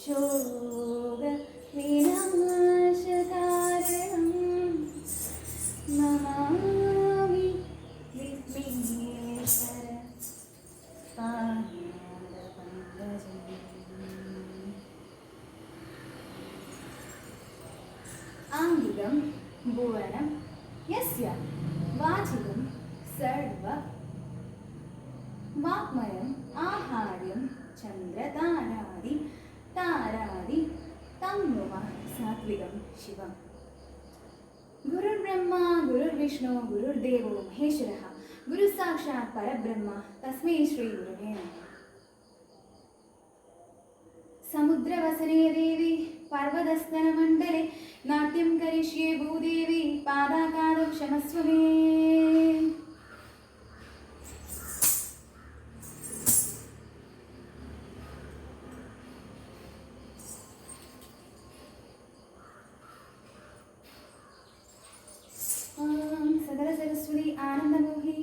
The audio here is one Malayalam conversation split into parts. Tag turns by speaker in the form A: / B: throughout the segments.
A: शोक विनाशकारणं नमामि विघ्नेश्वर आङ्गिकं भुवनं यस्य वाचिकं सर्व वाक्मयम् आहार्यं चन्द्रतारादि तारादि तं नुमः सात्विकं शिवम्। गुरुर्ब्रह्मा गुरुर्विष्णु गुरुर्देवो महेश्वरः गुरुसाक्षात् परब्रह्म तस्मै श्रीगुरुवे नमः। समुद्रवसने देवी पर्वतस्तनमण्डले नाट्यं करिष्ये भूदेवी पादाकारं क्षमस्व मे। सकल सरस्वती आनंदमोहि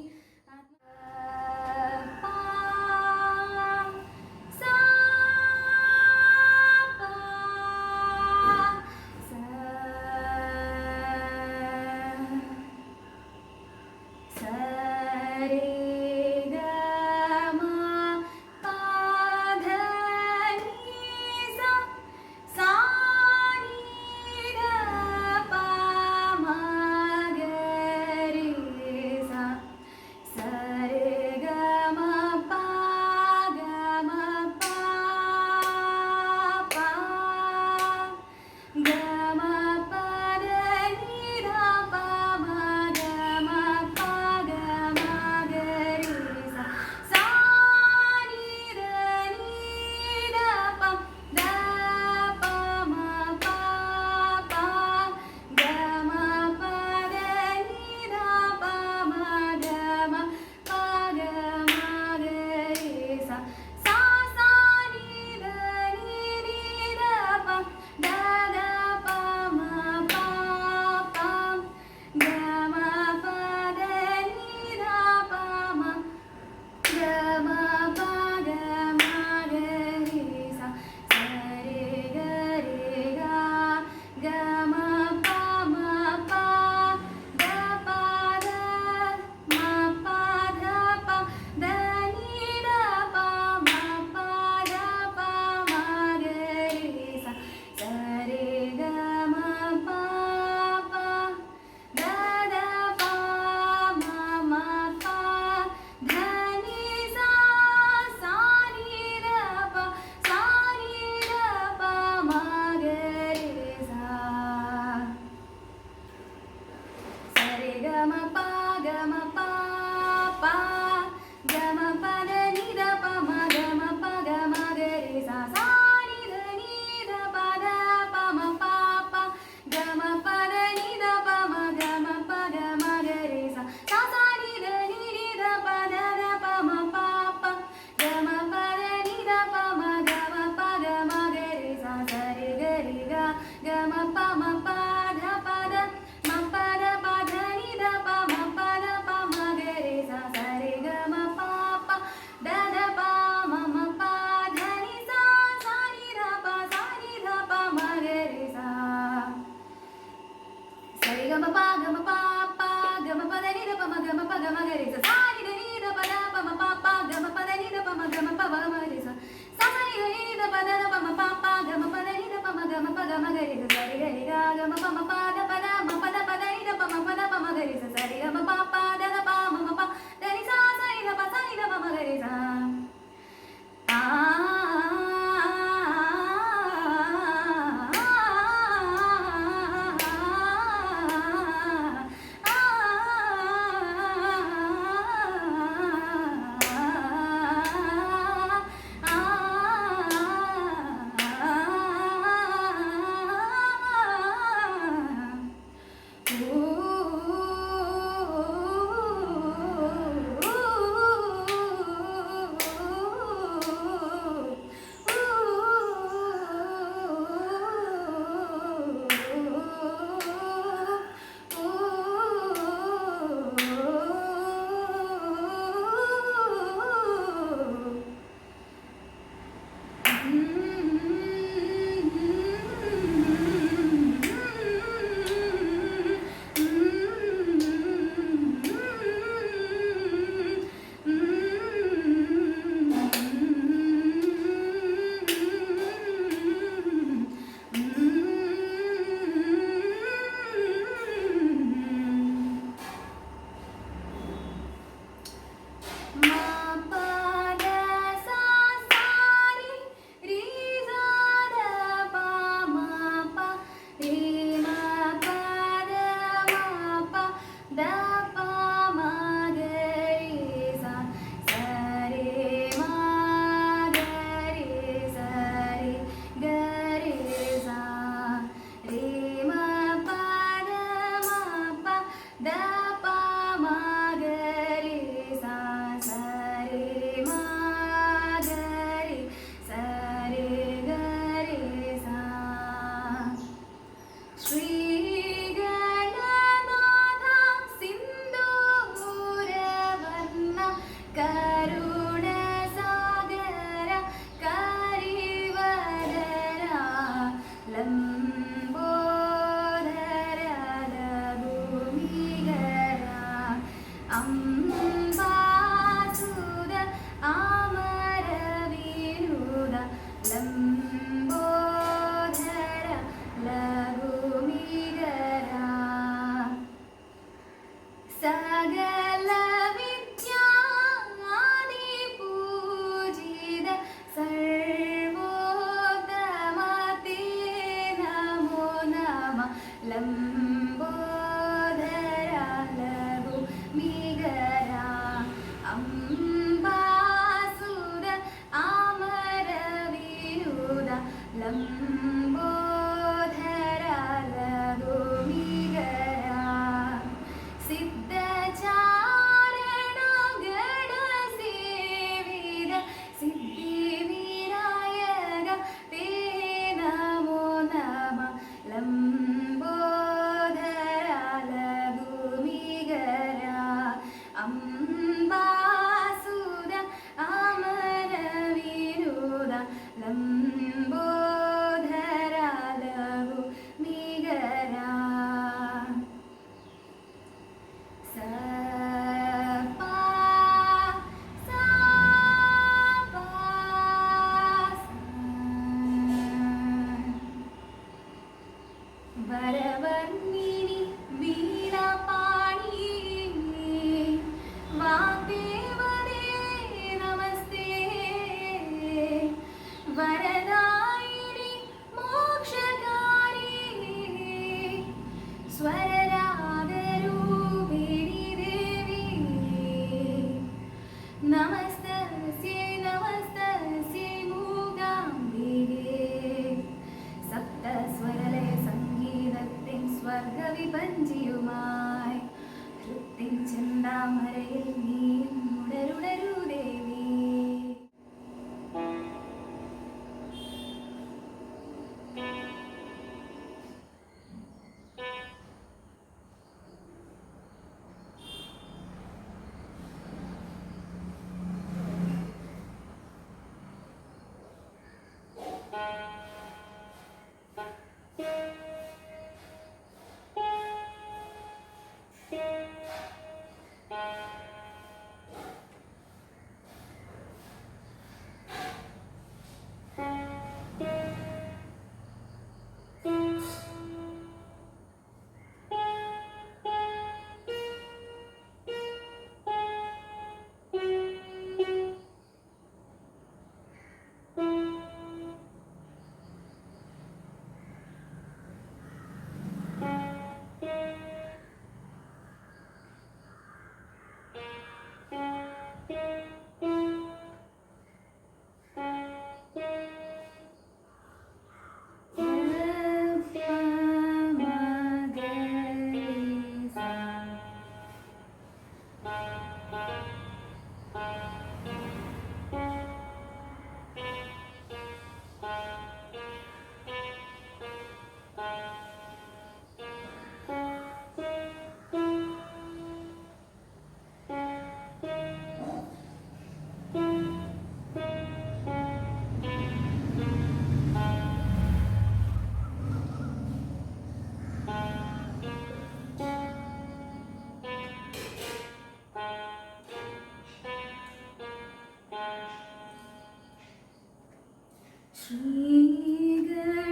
A: ശ്രീഗണനാഥ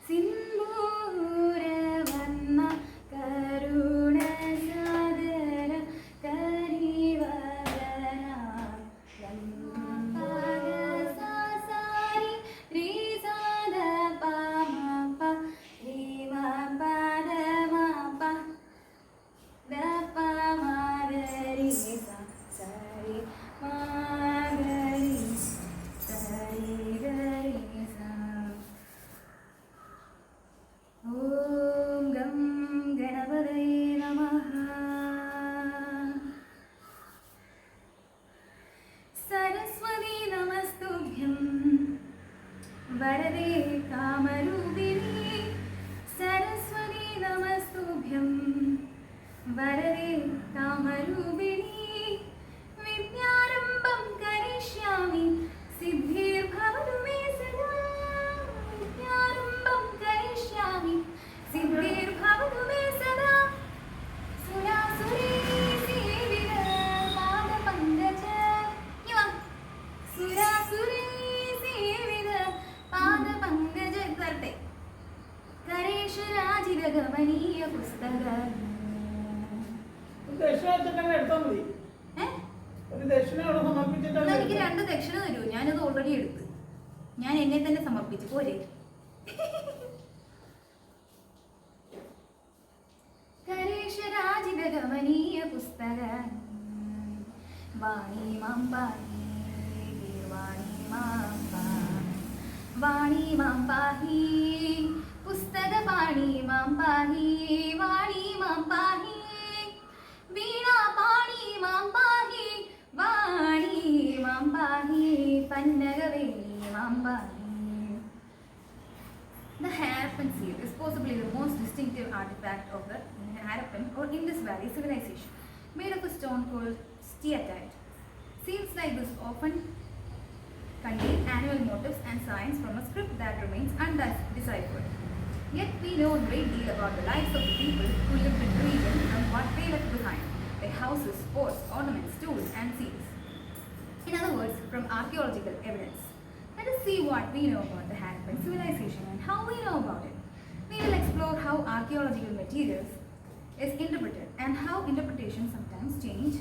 A: സിന്ദൂരവർണ്ണ കരുണസാദര കരിവദന ലംബകസാസാരി രീസാദ പമപ രീമപദമപ ദപമദരി സരി മഗരി സരി ഗരി സ. ഓം ഗം ഗണപതയേ നമഃ. സരസ്വതി നമസ്തുഭ്യം വരദേ കാമരൂപിണി. സരസ്വതി നമസ്തുഭ്യം വരദേ കാമരൂപിണി. വിദ്യാരംഭം കരിഷ്യാമി സിദ്ധിർഭവതു മേ സദാ. വിദ്യാരംഭം കരിഷ്യാമി സിദ്ധിർഭവതു മേ സദാ. സുരാസുരീ സേവിത പാദപങ്കജ. ഇവ സുരാസുരീ സേവിത പാദപങ്കജ തരട്ടെ. കരേശരാജിത ഗമനീയ പുസ്തക. എനിക്ക് 2 ദക്ഷിണ തരൂ. ഞാനത് ഓൾറെഡി എടുത്ത്. ഞാൻ എന്നെ തന്നെ സമർപ്പിച്ചു പോരെ. കരേശരാജിത ഗമനീയ പുസ്തക. വാണി മാം പാഹി വാണി മാം പാഹി വാണി മാം പാഹി പുസ്തക പാണി മാം പാഹി വാണി മാം പാഹി വീണാ പാണി മാം പാഹി വാണി മാം പാഹി പന്നകവേണി മാം പാഹി. The Harappan seal is possibly the most distinctive artifact of the Harappan or Indus Valley civilization, made of a stone called steatite. Seals like this often contain annual motifs and signs from a script that remains undeciphered. Yet we know a great deal about the lives of the people who lived in the region and what they left behind: their houses, forts, ornaments, tools, and seals. In other words, from archaeological evidence. Let us see what we know about the Harappan civilization and how we know about it. We will explore how archaeological materials is interpreted and how interpretations sometimes change.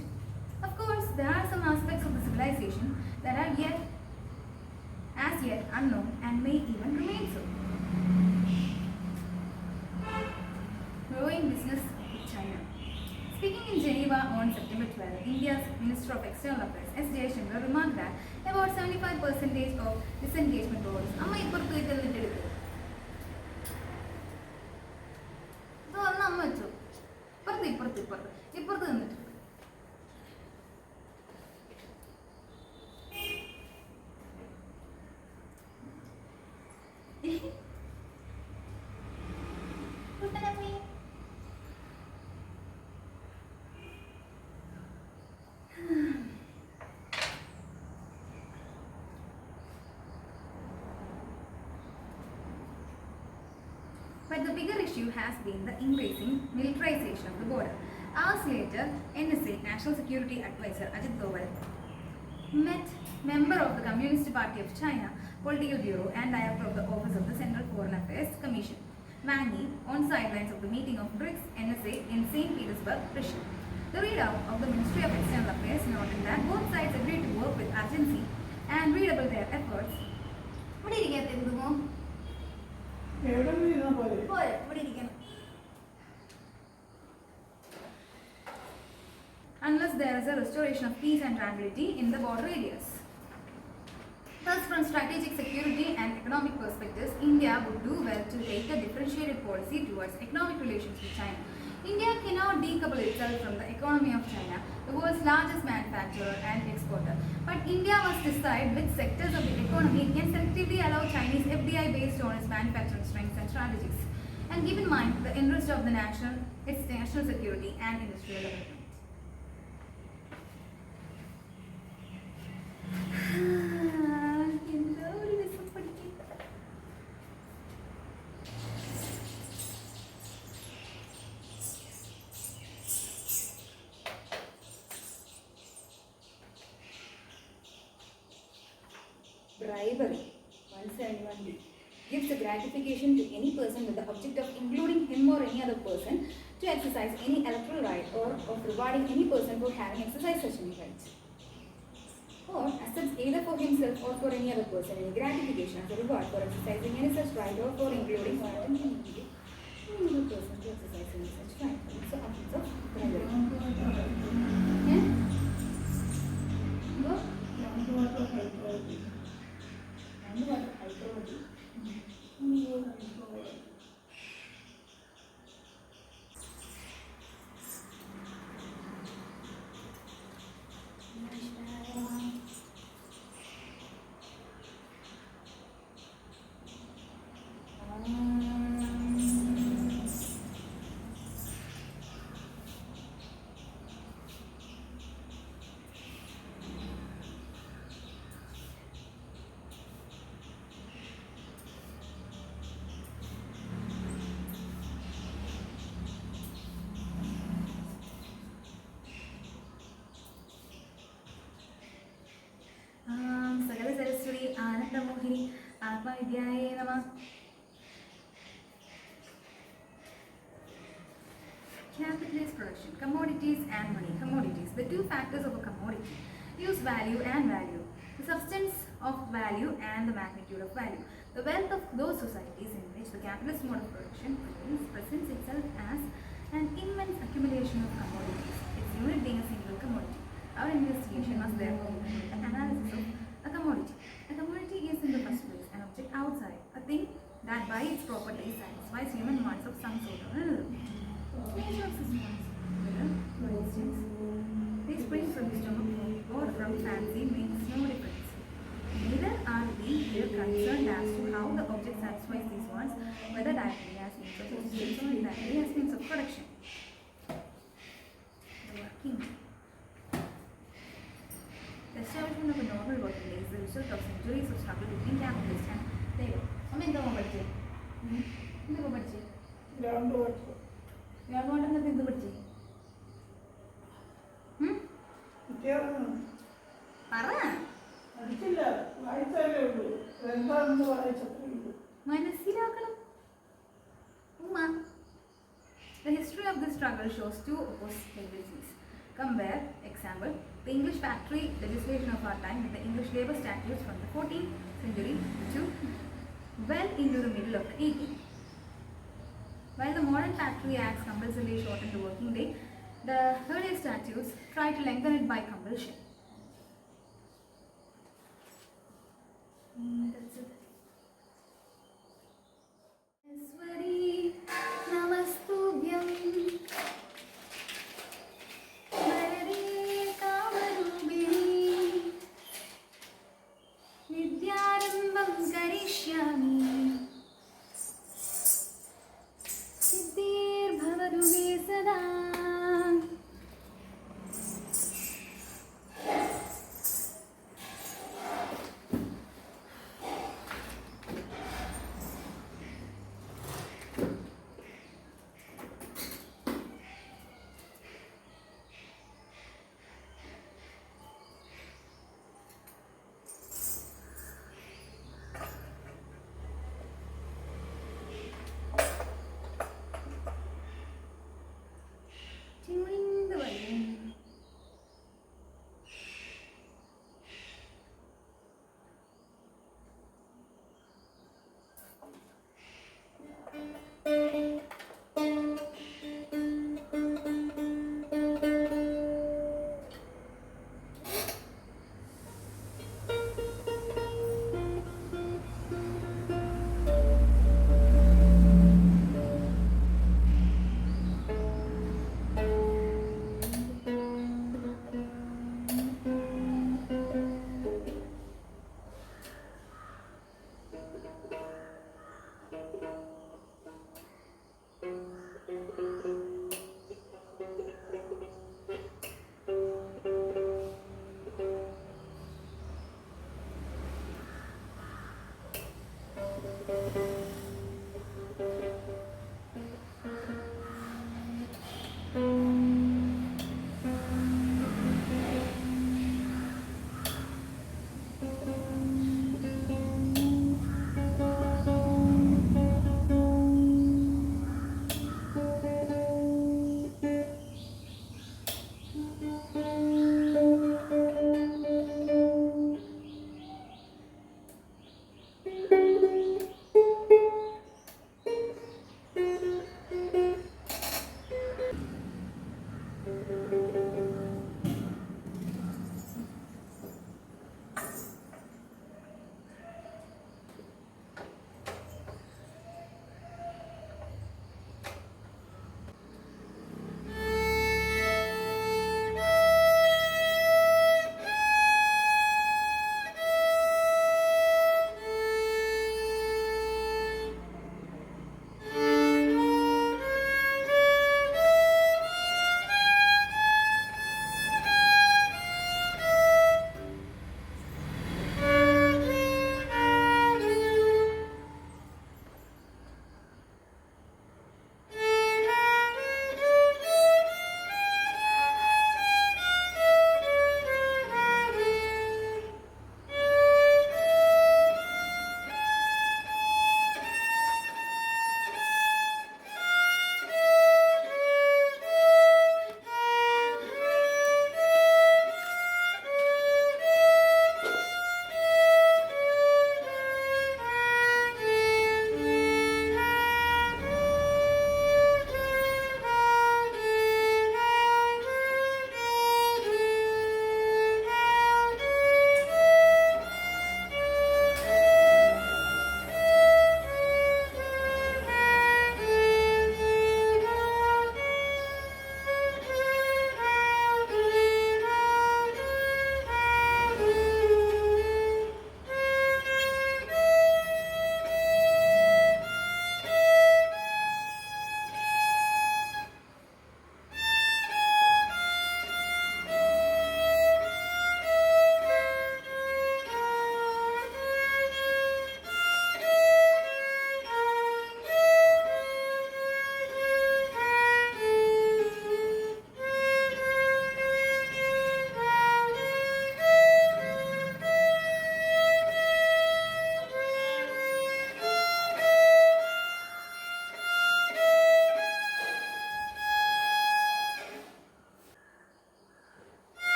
A: Of course, there are some aspects of the civilization that are as yet unknown and may even remain so. Growing business with China. Speaking in Geneva on September 12, India's Minister of External Affairs S. Jaishankar remarked that about 75% of disengagement roles. Amma ipporthu itellinte edukku. So alla amma vechu. Ipporthu ninnittu. But the bigger issue has been the increasing militarization of the border. Hours later, NSA, National Security Advisor Ajit Doval, met member of the Communist Party of China Political Bureau and director of the Office of the Central Foreign Affairs Commission, Wang Yi, on sidelines of the meeting of BRICS NSA in St. Petersburg, Russia. The readout of the Ministry of External Affairs noted that both sides agreed to work with urgency and redouble their efforts. What did you get into the more? Unless there is a restoration of peace and tranquility in the border areas. Thus, from strategic security and economic perspectives, India would do well to take a differentiated policy towards economic relations with China. India cannot decouple itself from the economy of China, the world's largest manufacturer and exporter. But India must decide which sectors of the economy it can selectively allow Chinese FDI based on its manufacturing strengths and strategies, and keep in mind the interest of its national security and industrial development. Bribery. 171B. Gives a gratification to any person with the object of including him or any other person to exercise any electoral right or of rewarding any person for having exercised such any rights. Or accepts either for himself or for any other person any gratification as a reward for exercising any such right or for including or attempting any other person to exercise any such right. So objects of bribery. Yeah? Go. Sagala Saraswati Ananda Mohini Atma Vidyaye Namah. Capitalist production, commodities and money. Commodities, the two factors of a commodity, use value and value, the substance of value and the magnitude of value. The wealth of those societies in which the capitalist mode of production presents itself as an immense accumulation of commodities, its unit being a single commodity. Our investigation must therefore include an analysis of a commodity. A commodity is in the first place an object outside, a thing that by its properties satisfies human wants of some sort or another. Nature of systems, whether, for instance, they spring from the stomach or from fancy makes no difference. Neither are we here concerned as to how the object satisfies these wants, whether directly as means of existence or indirectly as means of production. The working. The establishment of a normal working day is the result of centuries of struggle between capitalist and labor. The history of this struggle shows two opposite tendencies. Compare, example, the English factory legislation of our time with the English labour statutes from the 14th century to well into the middle of the 18th. While the modern factory acts compulsorily shorten the working day, the earlier statutes try to lengthen it by compulsion. That's it. Swari Namastubhyam Varade Kamarubini Vidyarambam Karishyami Siddhir Bhavadu Me Sada.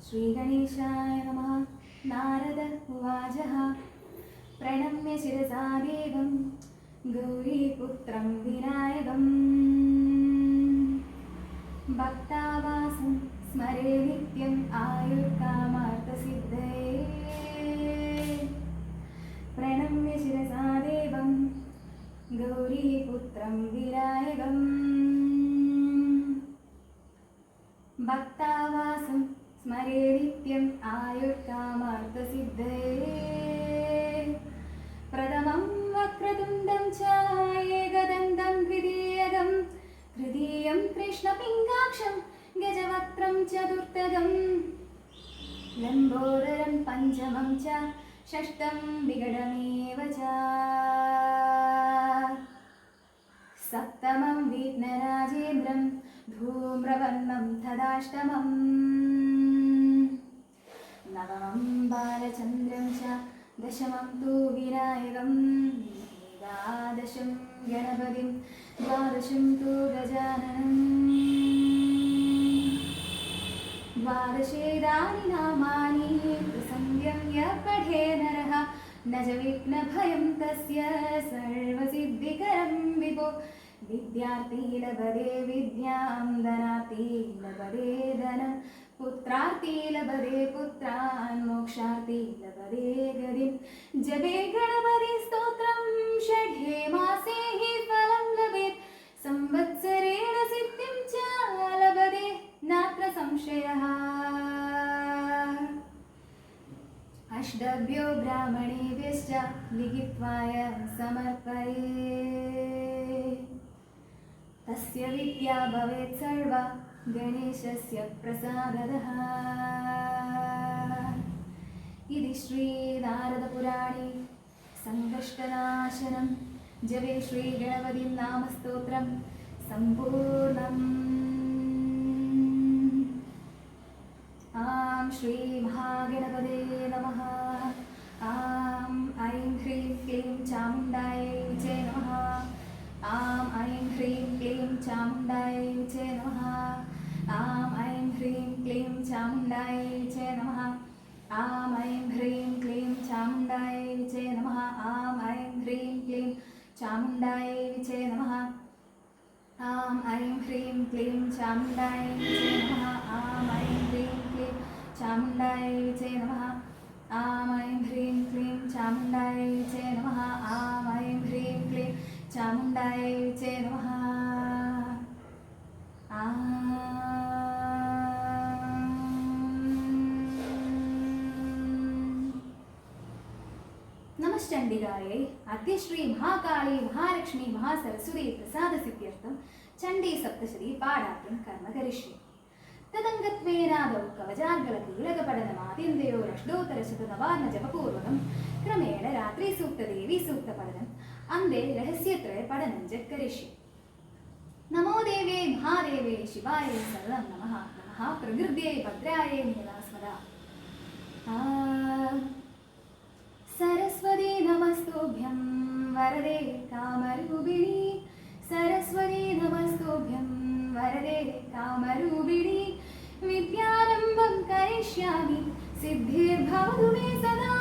A: श्रीगणेशाय नमः। नारद उवाच प्रणम्य शिरसा देवं गौरीपुत्रं विनायकम् भक्तावासं स्मरे नित्यम् आयुर्कामार्थसिद्धये। प्रणम्य शिरसा देवं गौरीपुत्रं विनायकम् भक्तावासं स्मरे नित्यम् आयुर्कामार्थसिद्धये। प्रथमं वक्रतुण्डं च एकदन्तं द्वितीयकं तृतीयं कृष्णपिङ्गाक्षं गजवक्त्रं चतुर्थकं लम्बोदरं पञ्चमं च षष्ठं विकटमेव च सप्तमं विघ्नराजेन्द्रं धूम्रवर्णं तदाष्टमम् नवमं बालचन्द्रं च दशमं तु विनायकम् एकादशं गणपतिं द्वादशं तु गजाननम् द्वादशेदानि नामानि प्रसङ्ग्यं यः पठे नरः न च विघ्नभयं तस्य सर्वसिद्धिकरं विभो। विद्यार्थी लभते विद्यां धनार्थी लभते धनं पुत्रार्थी लभते पुत्रान् मोक्षार्थी लभते गतिं। जपे गणपति स्तोत्रं षड्हे मासे हि फलं लभेत् संवत्सरेण सिद्धिं च लभते नात्र संशयः। अष्टभ्यो ब्राह्मणेभ्यश्च लिखित्वाय समर्पये तस्य विद्या भवेत् सर्वा गणेशस्य प्रसादतः। इति श्रीनारदपुराणे सङ्कष्टनाशनं जपे श्रीगणपतिं नामस्तोत्रं सम्पूर्णम्। आं श्री महागणपते नमः। आं ऐं ह्रीं क्लीं चामुण्डायै विचे नमः। आं ऐं ह्रीं क्लीं चामुण्डायै विचे नमः। आं ऐं ह्रीं क्लीं चामुण्डायै विचे नमः। आं ऐं ह्रीं क्लीं चामुण्डायै विचे नमः। आं ऐं ह्रीं क्लीं चामुण्डायै विचे नमः। आं ऐं ह्रीं क्लीं चामुण्डायै विचे नमः। आं ऐं ह्रीं क्लीं चामुण्डायै विचे नमः। आं ऐं ह्रीं क्लीं चामुण्डायै विचे नमः। आं ऐं ह्रीं क्लीं चामुण्डायै विचे नमः। नमश्चण्डिकायै अद्य श्री महाकाली महालक्ष्मी महासरस्वती प्रसादसिद्ध्यर्थं चण्डी सप्तशती पाठार्थं कर्म करिष्ये। तदङ्गत्वेनादौ कवचार्गलकीलकपठनमादिन्द्रयोरष्टोत्तरशतनवार्णजपपूर्वकं क्रमेण रात्रिसूक्तदेवीसूक्तपठनम् अन्ते रहस्यत्रयपठनं च करिष्ये। नमो देवे महादेवे शिवाय सर्वं नमः। नमः प्रकृत्यै भद्रायै नीलास्मदा। सरस्वती नमस्तुभ्यं वरदे कामरूपिणी। सरस्वती नमस्तुभ्यं वरदे कामरूपिणी। विद्यारम्भं करिष्यामि सिद्धिर्भवतु मे सदा।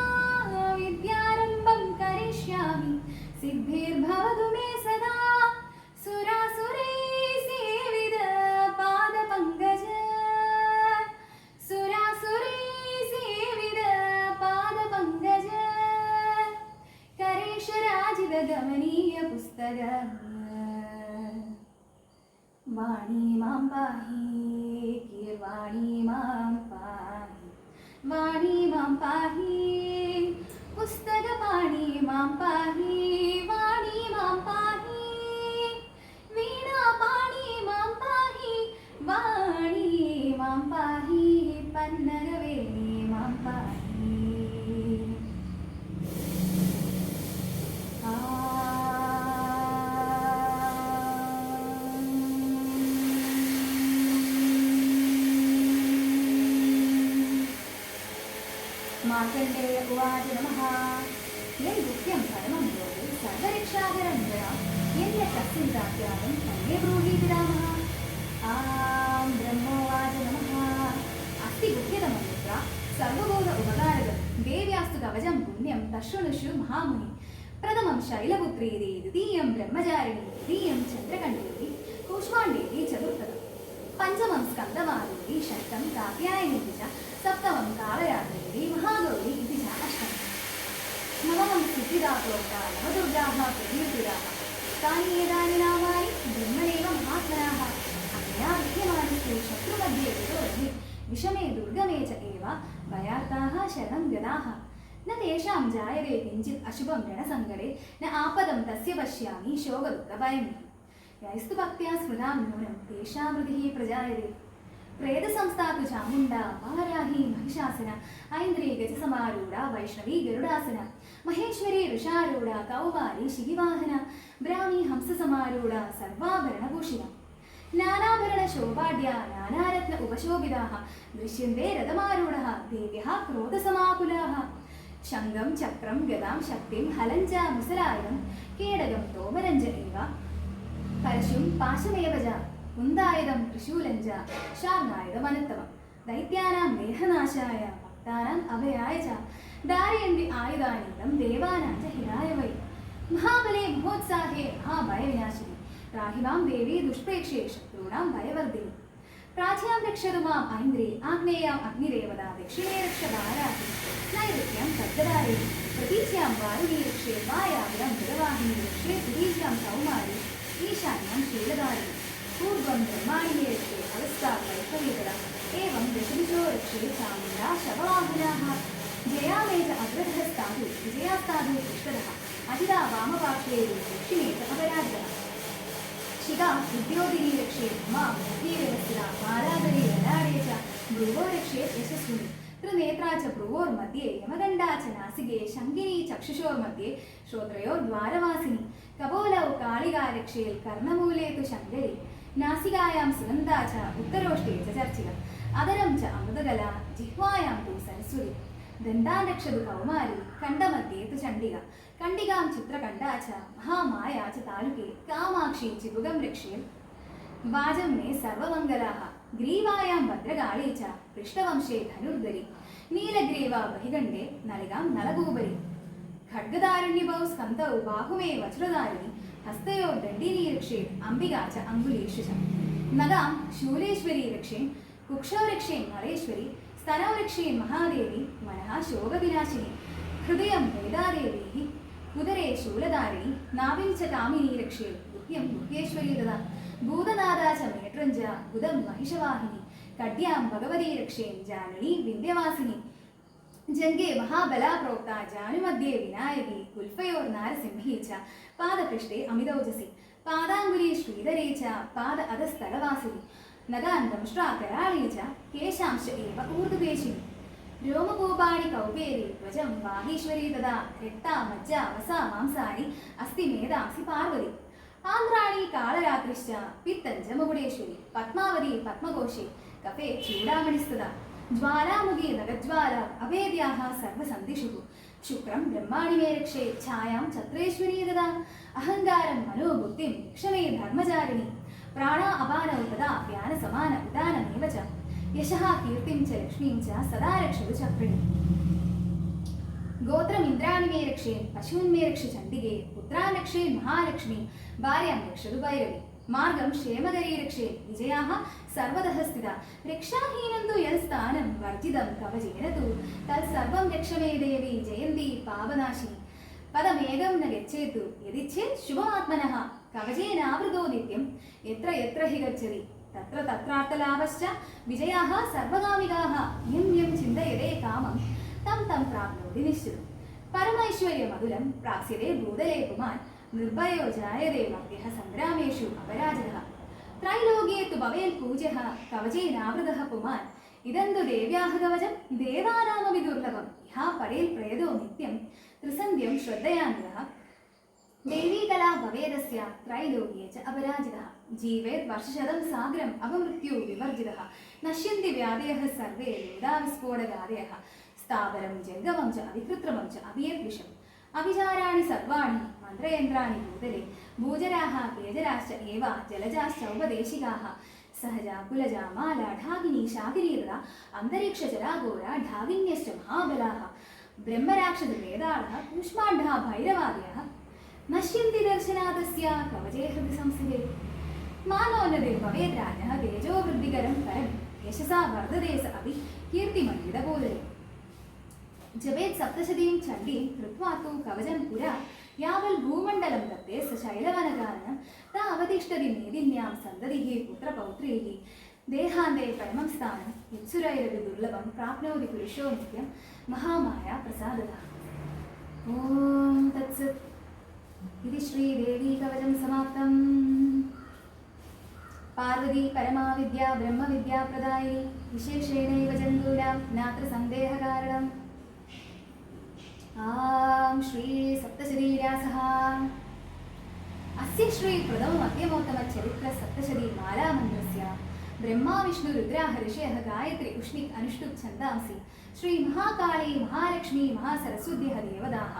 A: विद्यारम्भं करिष्यामि सिद्धिर्भवतु मे सदा। सुरासुरैर्सेवित पादपङ्कज सुरासुरैर्सेवित पादपङ्कज करेशराजितगमनीय पुस्तक वाणी मां पाहि कीर्वाणी मां पाहि वाणी मां पाहि पुस्तकपाणि मां पाहि वाणी मां पाहि वीणापाणि मां पाहि वाणी मां पाहि पन्नगवेणी मां पाहि। मार्कण्डेय उवाच नमः। यं गुह्यं परमं योगे सर्वरक्षाकरं जरा यन्न तस्मिन् प्राप्यातं तन्मे ब्रूहीति रामः। ब्रह्मोवाच नमः। अस्ति गुह्यतमं कवचं पुण्यं तशृणुषु महामुनि। प्रथमं शैलपुत्रीति, द्वितीयं ब्रह्मचारिणी, तृतीयं चन्द्रकण्डेति, कूष्माण्डेति चतुर्थम्। पञ्चमं स्कन्दमादेवी, षष्ठं कात्यायनीति च, सप्तमं कालरात्रीति, महागौरी इति च अष्टमम्। नवमं सिद्धिदात्रोक्ता नवदुर्गाः प्रकीर्तिताः। तानि एतानि नामानि ब्रह्मणेव महात्मनाः। अनया विद्यमानस्य शत्रुमध्ये विरोधि विषमे दुर्गमे च एव भयार्ताः शरणं गताः। न तेषां जायते किञ्चित् अशुभं रणसङ्कटे, न आपदं तस्य पश्यामि शोकदुःखभयं। यैस्तु भक्त्या स्मृतां नूनं तेषां हृदिः प्रजायते। प्रेतसंस्था तु चामुण्डा, वाराही महिषासना, ऐन्द्री गजसमारूढा, वैष्णवी गरुडासना, महेश्वरी ऋषारूढा, कौमारी शिगिवाहना, ब्राह्मी हंससमारूढा, सर्वाभरणभूषिता, नानाभरणशोभाढ्या, नानारत्न उपशोभिताः, दृश्यन्ते रथमारूढः, देव्यः क्रोधसमाकुलाः। शङ्खं चक्रं गदां शक्तिं हलं च मुसलायुधं, केडगं तोमरं च एव, परशुं पाशमेव च, कुन्दायुधं त्रिशूलं च, शार्ङ्गायुधमनुत्तमं। दैत्यानां देहनाशाय, भक्तानाम् अभयाय च धारयन्ति आयुधानीदं, देवानां च हिताय वै। महाबले महोत्साहे महाभयविनाशिनी, राहि मां देवी दुष्प्रेक्षे शत्रूणां भयवर्धिनी। प्राच्यां रक्षतु माम् ऐन्द्री, आग्नेयाम् अग्निदेवता, दक्षिणे रक्ष वाराही, नैऋत्यां खड्गधारिणी, प्रतीच्यां वारुणी रक्षे, वायाव्यां जलवाहिनी रक्षे, सुदीर्घां कौमारी, ईशान्यां शूलधारिणी, पूर्वं ब्रह्माण्डे रक्षे, अवस्था वैष्णवीतरा, एवं दशदिशो रक्षे चामुण्डा शववाहनाः। जया मे च अग्रधस्तादु, विजयास्तादु पृष्ठतः, अजिता वामपार्श्वे दक्षिणे च अपराजितः। शिखा विद्योदिनी रक्षे मां मध्ये व्यवस्थिता, मालाधरी ललाटे च, भ्रुवो रक्षे यशस्विनी, त्रिनेत्रा च भ्रुवोर्मध्ये, यमगण्डा च नासिके, शङ्किनी चक्षुषोर्मध्ये, श्रोत्रयोर्द्वारवासिनी, कपोलौ कालिका रक्षे, कर्णमूले तु शङ्करी, नासिकायां सुगन्धा च, उत्तरोष्टे च चर्चिका, अधरं च अमृतकला, जिह्वायां तु सरस्वती, दन्तान् रक्षतु कौमारी, कण्ठमध्ये तु चण्डिका, कण्डिकां चित्रकण्ठा च, महामाया च तालुके, कामाक्षी चिबुकं रक्षे, वाजं मे सर्वमङ्गलाः। ग्रीवायां भद्रकाली च, पृष्ठवंशे धनुर्धरी, नीलग्रीवा बहिगण्डे, नलिकां नलगूबरी, खड्गधारिण्यभौ स्कन्धौ, बाहुमे वज्रधारिणी, हस्तयोः दण्डिनी रक्षे, अम्बिका च अङ्गुलीषु च, नगां शूलेश्वरी रक्षे, कुक्षौ रक्षे मलेश्वरी, स्तनौ रक्षे महादेवी, मनः शोकविनाशिनी, हृदयं वेदादेवी, उदरे शूलधारिणी, नाभिं च कामिनी रक्षे, गुह्यं गुह्येश्वरी तदा, भूतनादा च मेट्रञ्ज, बुधं महिषवाहिनी, कड्यां भगवती रक्षे, जाननी विन्ध्यवासिनी, जङ्गे महाबला प्रोक्ता, जानुमध्ये विनायकी, कुल्फयोर्नारसिंही च, पादपृष्ठे अमितौजसी, पादाङ्गुली श्रीधरे च, पाद अधस्तलवासिनी, नगान्धंष्ट्रा कराळी च, केशांश एव ऊर्ध्वदेशिनी, रोमकूपाणि कौपेरी, ध्वजं वागीश्वरी तदा, रक्ता मज्जा वसा मांसानि, अस्ति मेधांसि पार्वती, आन्ध्राणि कालरात्रिश्च, पित्तं च मुकुटेश्वरी, पद्मावती पद्मकोशे, कफे चूडामणिस्तदा, ज्वालामुखी नगज्वाला, अभेद्याः सर्वसन्धिषुः, शुक्रं ब्रह्माणि मे रक्षे, छायां छत्रेश्वरी तदा, अहङ्कारं मनोबुद्धिं क्षमे धर्मचारिणी, प्राणा अपानौ तदा, व्यानसमान उदानमेव च, यशः कीर्तिं च लक्ष्मीं च सदा रक्षतु चक्रिणी। गोत्रमिन्द्राणि मे रक्षे, पशून् मे रक्ष चण्डिके, पुत्रान् रक्षे महालक्ष्मी, भार्यां रक्षतु भैरवी, मार्गं क्षेमकरी रक्षे, विजयाः सर्वतः स्थिता, रक्षाहीनं तु यत्स्थानं वर्जितं कवचेन तु, तत्सर्वं रक्ष मे देवी, जयन्ती पापनाशिनी, पदमेकं न गच्छेतु, यदिच्छेत् शुभमात्मनः, कवचेनावृतो नित्यं, यत्र यत्र हि गच्छति, तत्र तत्रार्थलाभश्च, विजयाः सर्वकामिकाः, यं यं चिन्तयते कामं, तं तं प्राप्नोति निश्चितम्। परमैश्वर्यमधुलं प्राप्स्यते भूतले पुमान्, निर्भयो जायते भक्तिः सङ्ग्रामेषु अपराजितः, त्रैलोक्ये तु भवेत् पूज्यः, कवचेनावृतः पुमान्, इदं तु देव्याः कवचं, देवानामपि दुर्लभं, यः पठेत् प्रयतो नित्यं, त्रिसन्ध्यं श्रद्धयान्वितः, देवी कला भवेदस्य, त्रैलोक्ये च अपराजितः, जीवेत् वर्षशतं साग्रम्, अपमृत्युः विवर्जितः, नश्यन्ति व्याधयः सर्वे, वेदाविस्फोटगादयः, स्थावरं जङ्गमं च अविकृत्रिमं च अभियद्विषम्, अभिचाराणि सर्वाणि, मन्त्रयन्त्राणि भूतले, भूजराः केजराश्च एव, जलजाश्च उपदेशिकाः, सहजा कुलजा माला ढाकिनी शाकिनी तदा, अन्तरिक्षजलाघोरा ढाकिन्यश्च महाबलाः, ब्रह्मराक्षसवेदाळः कूष्माण्डः भैरवादयः नश्यन्ति दर्शनादस्य कवचे हृदि संस्थिते मानोन्नतिर्भवेद्राजः तेजोवृद्धिकरं परं यशसा वर्धते स अपि कीर्तिमण्डितबोधरे जपेत् सप्तशतीं चण्डीं कृत्वा तु कवचं पुरा यावल् भूमण्डलं दत्ते स शैलवनकारणं तावतिष्ठति मेदिन्यां सन्ततिः पुत्रपौत्रैः देहान्ते परमं स्थानं यत्सुरैरपि दुर्लभं प्राप्नोति पुरुषो नित्यं महामाया प्रसादतः ॐ तत्सत् इति श्रीदेवी कवचं समाप्तम् पार्वती परमाविद्या ब्रह्मविद्या प्रदायिनी विशेषेणैव जन्तूनां नात्र सन्देहकारणम् आं श्री सप्तशतीव्यासः अस्य श्री प्रथममध्यमोत्तमचरित्र सप्तशती मालामन्त्रस्य ब्रह्मा विष्णु रुद्राः ऋषयः गायत्री उष्णिक् अनुष्टुप् छन्दांसि श्री महाकाली महालक्ष्मी महासरस्वत्यः देवताः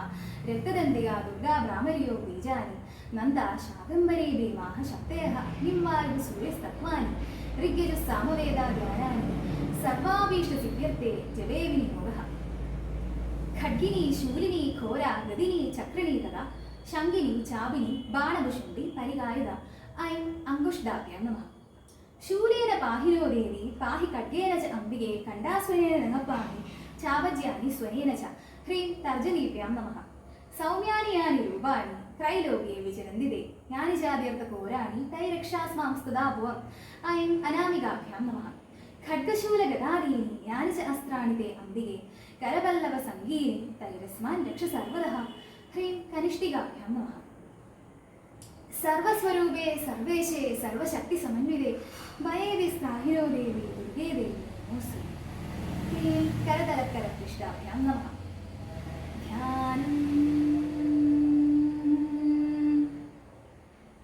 A: रक्तदन्तिका दुर्गा भ्रामर्यो बीजानि नन्दा शाकम्भरी भीमाः शक्तयः अग्निवायुः सूर्यस्तत्त्वानि ऋग्यजुस्सामवेदाध्यानानि सर्वाभीष्टसिद्ध्यर्थे जपे विनियोगः खड्गिनी शूलिनी घोरा गदिनी चक्रिणी तथा शङ्गिनी चाबिनी बाणभुषुण्डी परिगायुधा ऐं अङ्कुशदाभ्यां नमः शूलेन पाहिनो देवी पाहि खड्गेन च अम्बिके कण्डास्वनेन नमपाहि चावज्यानि स्वनेन च ह्रीं तर्जनीभ्यां नमः सौम्यानि यानि रूपाणि त्रैलोक्ये विचरन्ति ते यानि चाद्यर्थघोराणि तैरक्षास्मां स्तदा भुवम् ऐं अनामिकाभ्यां नमः खड्गशूलगदादीनि यानि च अस्त्राणि ते अम्बिके करपल्लवसङ्गीनि तैरस्मान् रक्ष सर्वतः ह्रीं कनिष्ठिकाभ्यां नमः सर्वस्वरूपे सर्वेशे सर्वशक्तिसमन्विते भये स्थाहिनो देवी दुर्गे देवी नमोऽस्तु ह्रीं करतलकरपृष्ठाभ्यां नमः ध्यानम्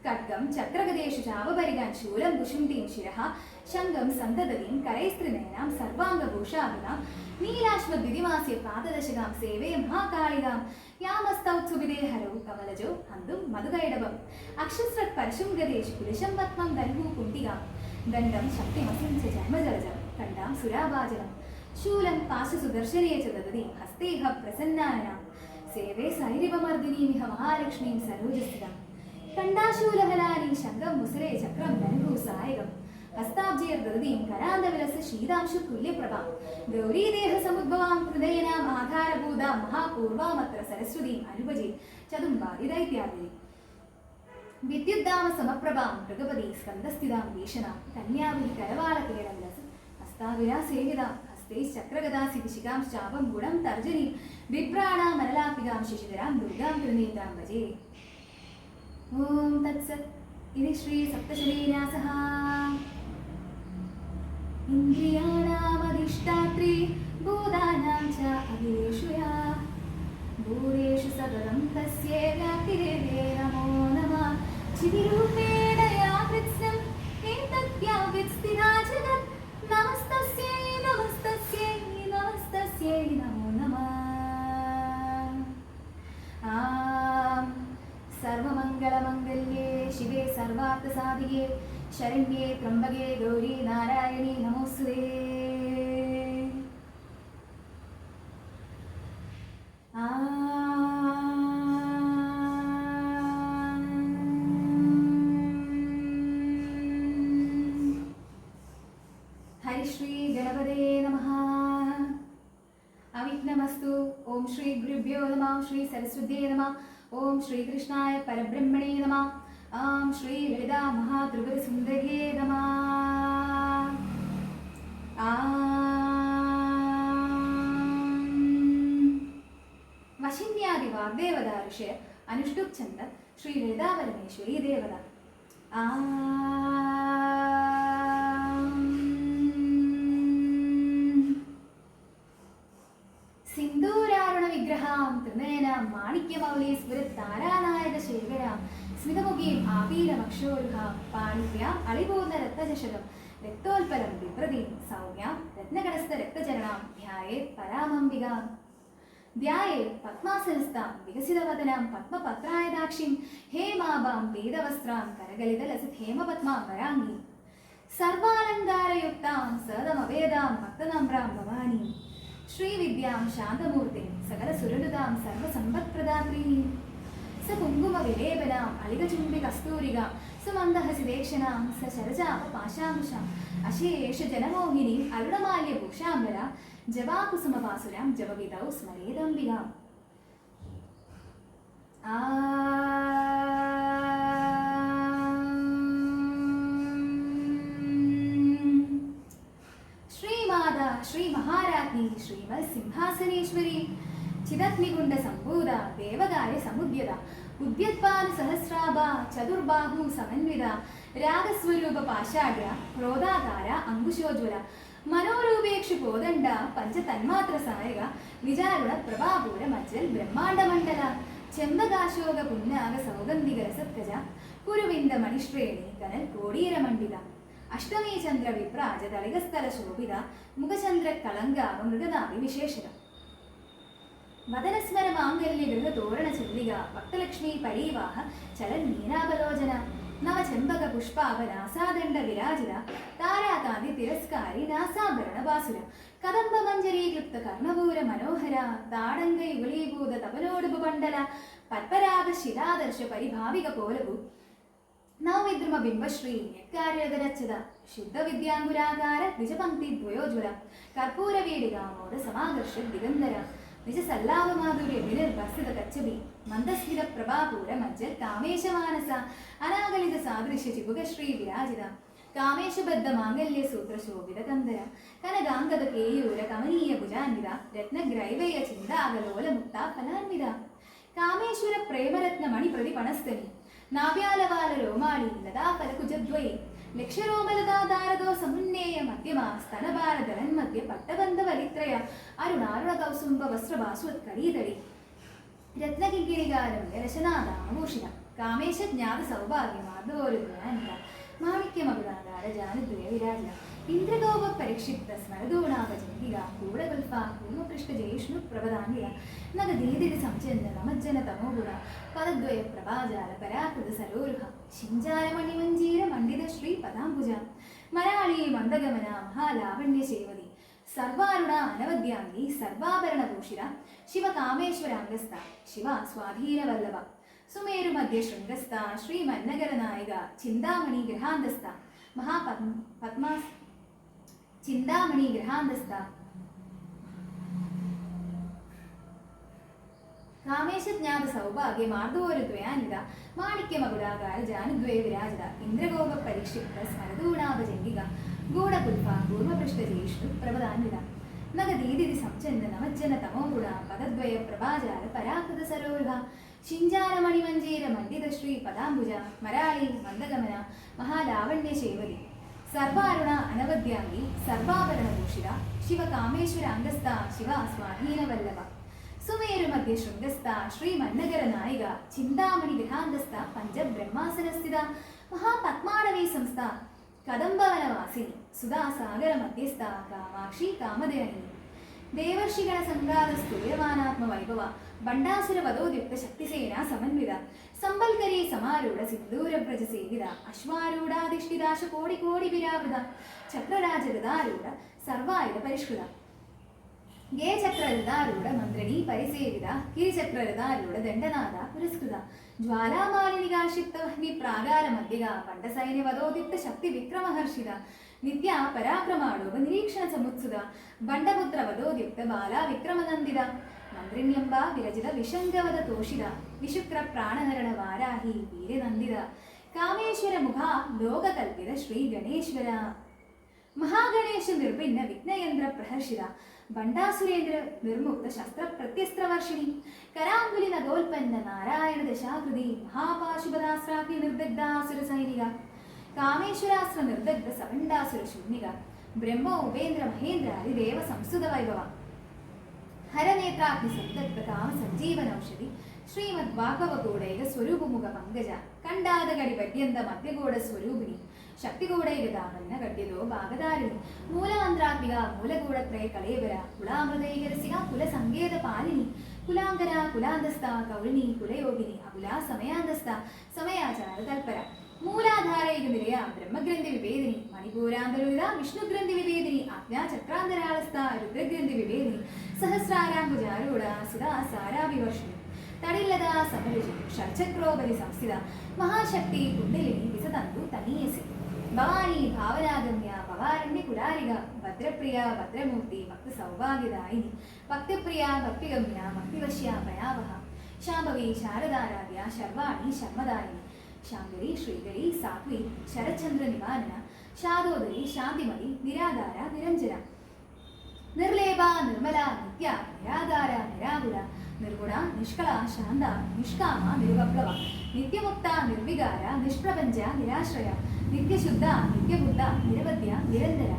A: खड्गं चक्रगदेषु चावपरिगान् शूलं कुशुण्डीं शिरः शङ्गं सन्तततीं करैस्त्रिनयनां सर्वाङ्गभूषाभिनां नीलाश्वद्विधिमास्य पाददशकां सेवे महाकालिकां यामस्तौत्सुभिदे हरौ कमलजो हन्तुं मधुकैडवम् अक्षस्रट् परशुं गदेषु कुलिशं पद्मं दनुः कुण्टिकां दण्डं शक्तिमसिं च जन्मजलजं कण्डां सुराभाजनं शूलं पाशसुदर्शने च ददति हस्तैः प्रसन्नानां सेवे सैरिवमर्दिनीमिह महालक्ष्मीं सरोजस्थितां कण्डाशूलहलानि शङ्गं मुसरे चक्रं धनुः सायकं हस्ताब्जैर्ददतीं करान्दविलस शीतांशुतुल्यप्रभां गौरीदेहसमुद्भवां हृदयनाम् आधारभूतां महापूर्वामत्र सरस्वतीम् अनुभजे चतुम्बादिदैत्यादि विद्युद्धामसमप्रभां मृगपदी स्कन्दस्थितां भीषणां कन्याभिः करवालकेडविलस हस्ताविलासेवितां हस्तैश्चक्रगदासिशिखांश्चापं गुणं तर्जनीं विप्राणामनलापिकां शशिधरां दुर्गां त्रिनेत्रां भजे ॐ तत्सत् इति श्री सप्तशतीन्यासः इन्द्रियाणामधिष्ठात्री भूतानां च अधीषु या भूतेषु सततं तस्यै व्याप्तिरेवे नमो नमः चितिरूपेण या कृत्स्नम् एतद्व्याप्तिस्थिता जगत् नमस्तस्यै नमस्तस्यै नमस्तस्यै नमो नमः सर्वमङ्गलमङ्गल्ये शिवे सर्वार्थसाधिके शरण्ये त्र्यम्बके गौरी नारायणी नमोऽस्तुते हरिश्री गणपते नमः अविघ्नमस्तु ओम श्री गुरुभ्यो नमः श्री सरस्वत्यै नमः ओम श्री कृष्णाय परब्रह्मणे नमः ओम श्री ललिता महात्रिपुरसुन्दर्यै नमः वशिन्यादि वाग्देवता ऋषय अनुष्टुप् छन्द श्री ललिता परमेश्वरी देवता सिन्दूरारुण विग्रहां त्रिनयनां माणिक्यमौली स्फुरत् तारानायकशेखरां स्मितमुखीं आपीलमक्षोरुहां पाणिभ्याम् अलिपूर्णरक्तचषकं रक्तोल्पलं बिभ्रतीं सौम्यां रत्नकटस्थरक्तचरणां ध्यायेत् परामम्बिकां ध्यायेत् पद्मासनस्थां विकसितवदनां पद्मपत्रायदाक्षीं हेमाभां पीतवस्त्रां करगलितलसत् हेमपद्मां वराङ्गीं सर्वालङ्कारयुक्तां सदमवेदां भक्तनम्रां भवानीं ശ്രീവിദ്യാം ശാന്തമൂർത്തിം സകലസുരനുതാം സർവസമ്പത്പ്രദാത്രീം സ കുങ്കുമ വിലേപനാം അളികചുംബി കസ്തൂരികാം സുമന്ദഹസിദേക്ഷണാം സ ശരജാപപാശാംകുശാം അശേഷ ജനമോഹിനീം അരുണമാല്യഭൂഷാംബര ജവാകുസുമപാസുരാം ജപവിതൗ സ്മരേദംബികാം. ശ്രീമാത ശ്രീ മഹാരാജ്ഞി ശ്രീമത് സിംഹാസനേശ്വരി ചിദഗ്നികുണ്ഡ സംഭൂത ദേവകായ സമുദ്യത ഉദ്യത്പാന സഹസ്രാഭ ചതുർബാഹു സമന്വിത രാഗസ്വരൂപ പാഷാഢ്യ ക്രോധാകാര അങ്കുശോജ്വല മനോരൂപേക്ഷു കോദണ്ഡ പഞ്ചതന്മാത്ര സഹായക വിചാരുണ പ്രഭാപൂര മജ്ജൽ ബ്രഹ്മാണ്ഡമണ്ഡല ചെമ്പകാശോക പുന്നാക സൗഗന്ധിക രസത്കജ കുരുവിന്ദ മണിശ്രേണി കനൽ കോടീരമണ്ഡിത അഷ്ടമീ ചന്ദ്ര വിപ്രാജ തളികസ്ഥല ശോഭിത മുഖചന്ദ്ര കളങ്കാവ മൃഗനാഭി വിശേഷത വദനസ്മര മാംഗല്യ ഗൃഹ തോരണ ചന്ദ്രിക ഭക്തലക്ഷ്മി പരീവാഹ ചലൻ മീനാപലോചന നവചെമ്പക പുഷ്പാഭ നാസാദണ്ഡ വിരാജിത താരാകാന്തി തിരസ്കാരി നാസാഭരണ ബാസുര കദംബ മഞ്ജരീക്ലിപ്ത കർണപൂര മനോഹര താടങ്ക യുഗളീഭൂത തപനോടുപമണ്ഡല പത്മരാഗ ശിലാദർശ പരിഭാവിക പോലഭു നവവിദ്രുമ ബിംബശ്രീ ന്യക്കാര്യതരച്ചത ശുദ്ധ വിദ്യാങ്കുരാകാര ദ്വിജപംക്തി ദ്വയോജ്വല കർപ്പൂര വീടികാമോദ സമാകർഷ ദിഗന്ധര നിജ സല്ലാപമാധുര്യ വിനിർഭസിത കച്ചബി മന്ദസ്മിത പ്രഭാപൂര മജ്ജൽ കാമേശമാനസ അനാകലിത സാദൃശ്യ ചിബുകശ്രീ വിരാജിത കാമേശബദ്ധ മാംഗല്യ സൂത്ര ശോഭിത കന്ധര കനകാംഗത കേയൂര കമനീയ ഭുജാന്വിത രത്നഗ്രൈവയ ചിന്താകലോല മുക്ത ഫലാന്വിത കാമേശ്വര പ്രേമരത്ന മണിപ്രതി പണസ്ഥലി നാഭ്യാലവാല രോമാളി ലതാ ഫലകുജദ്വയേ ലക്ഷരോമലതാദാരദോ സമുന്നേയ മധ്യമാ സ്തനഭാരതലന്മധ്യ പട്ടബന്ധവലിത്രയ അരുണാരുണ കൗസുംബ വസ്ത്രഭാസുത്കരീതടി രത്നകിങ്കിണികാരം രശനാദാമഭൂഷിത കാമേശജ്ഞാത സൗഭാഗ്യമാർദ്ദവോരുദ്വയാനിത മാണിക്യമകുടാകാര ജാനുദ്വയ വിരാജ ഇന്ദ്രഗോപ പരിക്ഷിപ്ത സ്മരദൂണാപജന്തിക കൂടകൽഫ കൂർമ്മപൃഷ്ഠജയിഷ്ണു പ്രഭദാന്യ നഗദീതിരി സംചന്ദ നമജ്ജന തമോഗുണ പദദ്വയ പ്രഭാജാല പരാകൃത സരോരുഹ ശിഞ്ചാരമണിമഞ്ജീര മണ്ഡിത ശ്രീ പദാംബുജ മരാളി മന്ദഗമന മഹാലാവണ്യ ശേവതി സർവാരുണ അനവദ്യാംഗി സർവാഭരണഭൂഷിത ശിവകാമേശ്വരാംഗസ്ഥ ശിവ സ്വാധീനവല്ലഭ സുമേരു മധ്യ ശൃംഗസ്ഥ ശ്രീമന്നഗര നായിക ചിന്താമണി ഗൃഹാന്തസ്ഥ മഹാപത്മാ ചിന്താമണി ഗൃഹാന്തസ്ഥ കാമേശജ്ഞാത സൗഭാഗ്യ മാർദ്ദവോരുദ്വയാനിത മാണിക്യമകുടാകാര ജാനുദ്വയ വിരാജിത ഇന്ദ്രഗോപ പരിക്ഷിപ്ത സ്മരദൂണാപജംഗിക ഗൂഢപുൽഫ കൂർമ്മപൃഷ്ഠജയിഷ്ണു പ്രഭദാന്വിത നഗദീതിരി സംചന്ദ നമജ്ജന തമോഗുണ പദദ്വയ പ്രഭാജാല പരാകൃത സരോരുഹ ശിഞ്ചാരമണിമഞ്ജീര മണ്ഡിത ശ്രീ പദാംബുജ മരാളി മന്ദഗമന മഹാലാവണ്യ ശേവതി സർവാരുണ അനവദ്യാംഗി സർവാഭരണഭൂഷിത ശിവകാമേശ്വര അംഗസ്ഥ ശിവ സ്വാധീനവല്ലഭ സുമേരു മധ്യ ശൃംഗസ്ഥ ശ്രീമന്നഗര നായിക ചിന്താമണി ഗൃഹാന്തസ്ഥ പഞ്ചബ്രഹ്മാസനസ്ഥിത മഹാപത്മാടവീ സംസ്ഥ കദംബവനവാസിനി സുധാസാഗര മധ്യസ്ഥ കാമാക്ഷി കാമദേവനി ദേവർഷിഗണ സംഘാത സ്തുല്യമാനാത്മ വൈഭവ ബണ്ടാസുര വധോദ്യുക്ത ശക്തിസേന സമന്വിത സമ്പൽകരീ സമാരൂഢ സിന്ദൂരവ്രജ സേവിത അശ്വാരൂഢാധിഷ്ഠിതാശ കോടി കോടി വിരാവൃത ചക്രരാജരഥാരൂഢ സർവായുധ പരിഷ്കൃത ഗേ ചക്രരഥാരൂഢ മന്ത്രിണീ പരിസേവിത കിരിചക്രരഥാരൂഢ ദണ്ഡനാഥ പുരസ്കൃത ജ്വാലാമാലിനികാശിപ്ത വഹ്നി പ്രാകാര മധ്യക പണ്ഡസൈന്യ വധോദ്യുക്ത ശക്തി വിക്രമഹർഷിത നിത്യ പരാക്രമാടോപ നിരീക്ഷണ സമുത്സുത ബണ്ഡപുത്ര വധോദ്യുക്ത ബാല വിക്രമനന്ദിത മന്ത്രിണ്യംബ വിരചിത വിശങ്കവത തോഷിത വിശുക്ര പ്രാണഹരണ വാരാഹി വീരനന്ദിത കാമേശ്വര മുഖ ലോകകൽപിത ശ്രീ ഗണേശ്വര മഹാഗണേശ നിർഭിന്ന വിഘ്നയന്ത്ര പ്രഹർഷിത ബണ്ടാസുരേന്ദ്ര നിർമുക്ത ശസ്ത്ര പ്രത്യസ്ത്രവർഷിണി കരാങ്കുലി നഗോൽപ്പന്ന നാരായണ ദശാകൃതി മഹാപാശുപദാസ്രാഗ്നി നിർദഗ്ധാസുര സൈനിക കാമേശ്വരാസ്ത്ര നിർദഗ്ധ സവണ്ടാസുര ശൂന്യക ബ്രഹ്മ ഉപേന്ദ്ര മഹേന്ദ്ര ഹരിദേവ സംസ്തുത വൈഭവ ഹരനേത്രാഗ്നി സംതപ്ത കാമ സഞ്ജീവനൌഷധി ശ്രീമദ് ഭാഗവകൂടൈക സ്വരൂപമുഖ പങ്കജ കണ്ടാദകടി പര്യന്ത മധ്യകൂട സ്വരൂപിണി ശക്തികൂടൈകതാമന്ന കട്യതോ ഭാഗധാരിണി മൂലമന്ത്രാത്മിക മൂലകൂടത്രയ കളേവര കുലാമൃതൈകരസിക കുലസങ്കേത പാലിനി കുലാങ്കര കുലാന്തസ്ഥ കൗളിനി കുലയോഗിനി അകുലാ സമയാന്തസ്ഥ സമയാചാര തൽപര മൂലാധാരൈക നിലയ ബ്രഹ്മഗ്രന്ഥി വിവേദിനി മണിപൂരാന്തരുത വിഷ്ണുഗ്രന്ഥി വിവേദിനി ആജ്ഞാചക്രാന്തരാളസ്ഥ രുദ്രഗ്രന്ഥി വിവേദിനി സഹസ്രാരാംബുജാരൂഢ സുധാ സാരാഭിവർഷിണി തടില്ലതാ സമരുചി ഷഡ്ചക്രോപരി സംസ്ഥിത മഹാശക്തി കുണ്ഡലിനി വിസതന്തു തനീയസി ഭവാനി ഭാവനാഗമ്യ ഭവാരണ്യ കുലാരിക ഭദ്രപ്രിയ ഭദ്രമൂർത്തി ഭക്ത സൗഭാഗ്യദായിനി ഭക്തിപ്രിയ ഭക്തിഗമ്യ ഭക്തിവശ്യ ഭയാവഹ ശാംഭവി ശാരദാരാധ്യ ശർവാണി ശർമ്മദായിനി ശാങ്കരി ശ്രീകരി സാത്വി ശരചന്ദ്ര നിവാരണ ശാദോദരി ശാന്തിമതി നിരാധാര നിരഞ്ജന നിർലേപ നിർമ്മല നിത്യ നിരാധാര നിരാകുല നിർഗുണ നിഷ്കള ശാന്ത നിഷ്കാമ നിരുപപ്ലവ നിത്യമുക്ത നിർവികാര നിഷ്പ്രപഞ്ച നിരാശ്രയ നിത്യശുദ്ധ നിത്യബുദ്ധ നിരവധ്യ നിരന്തര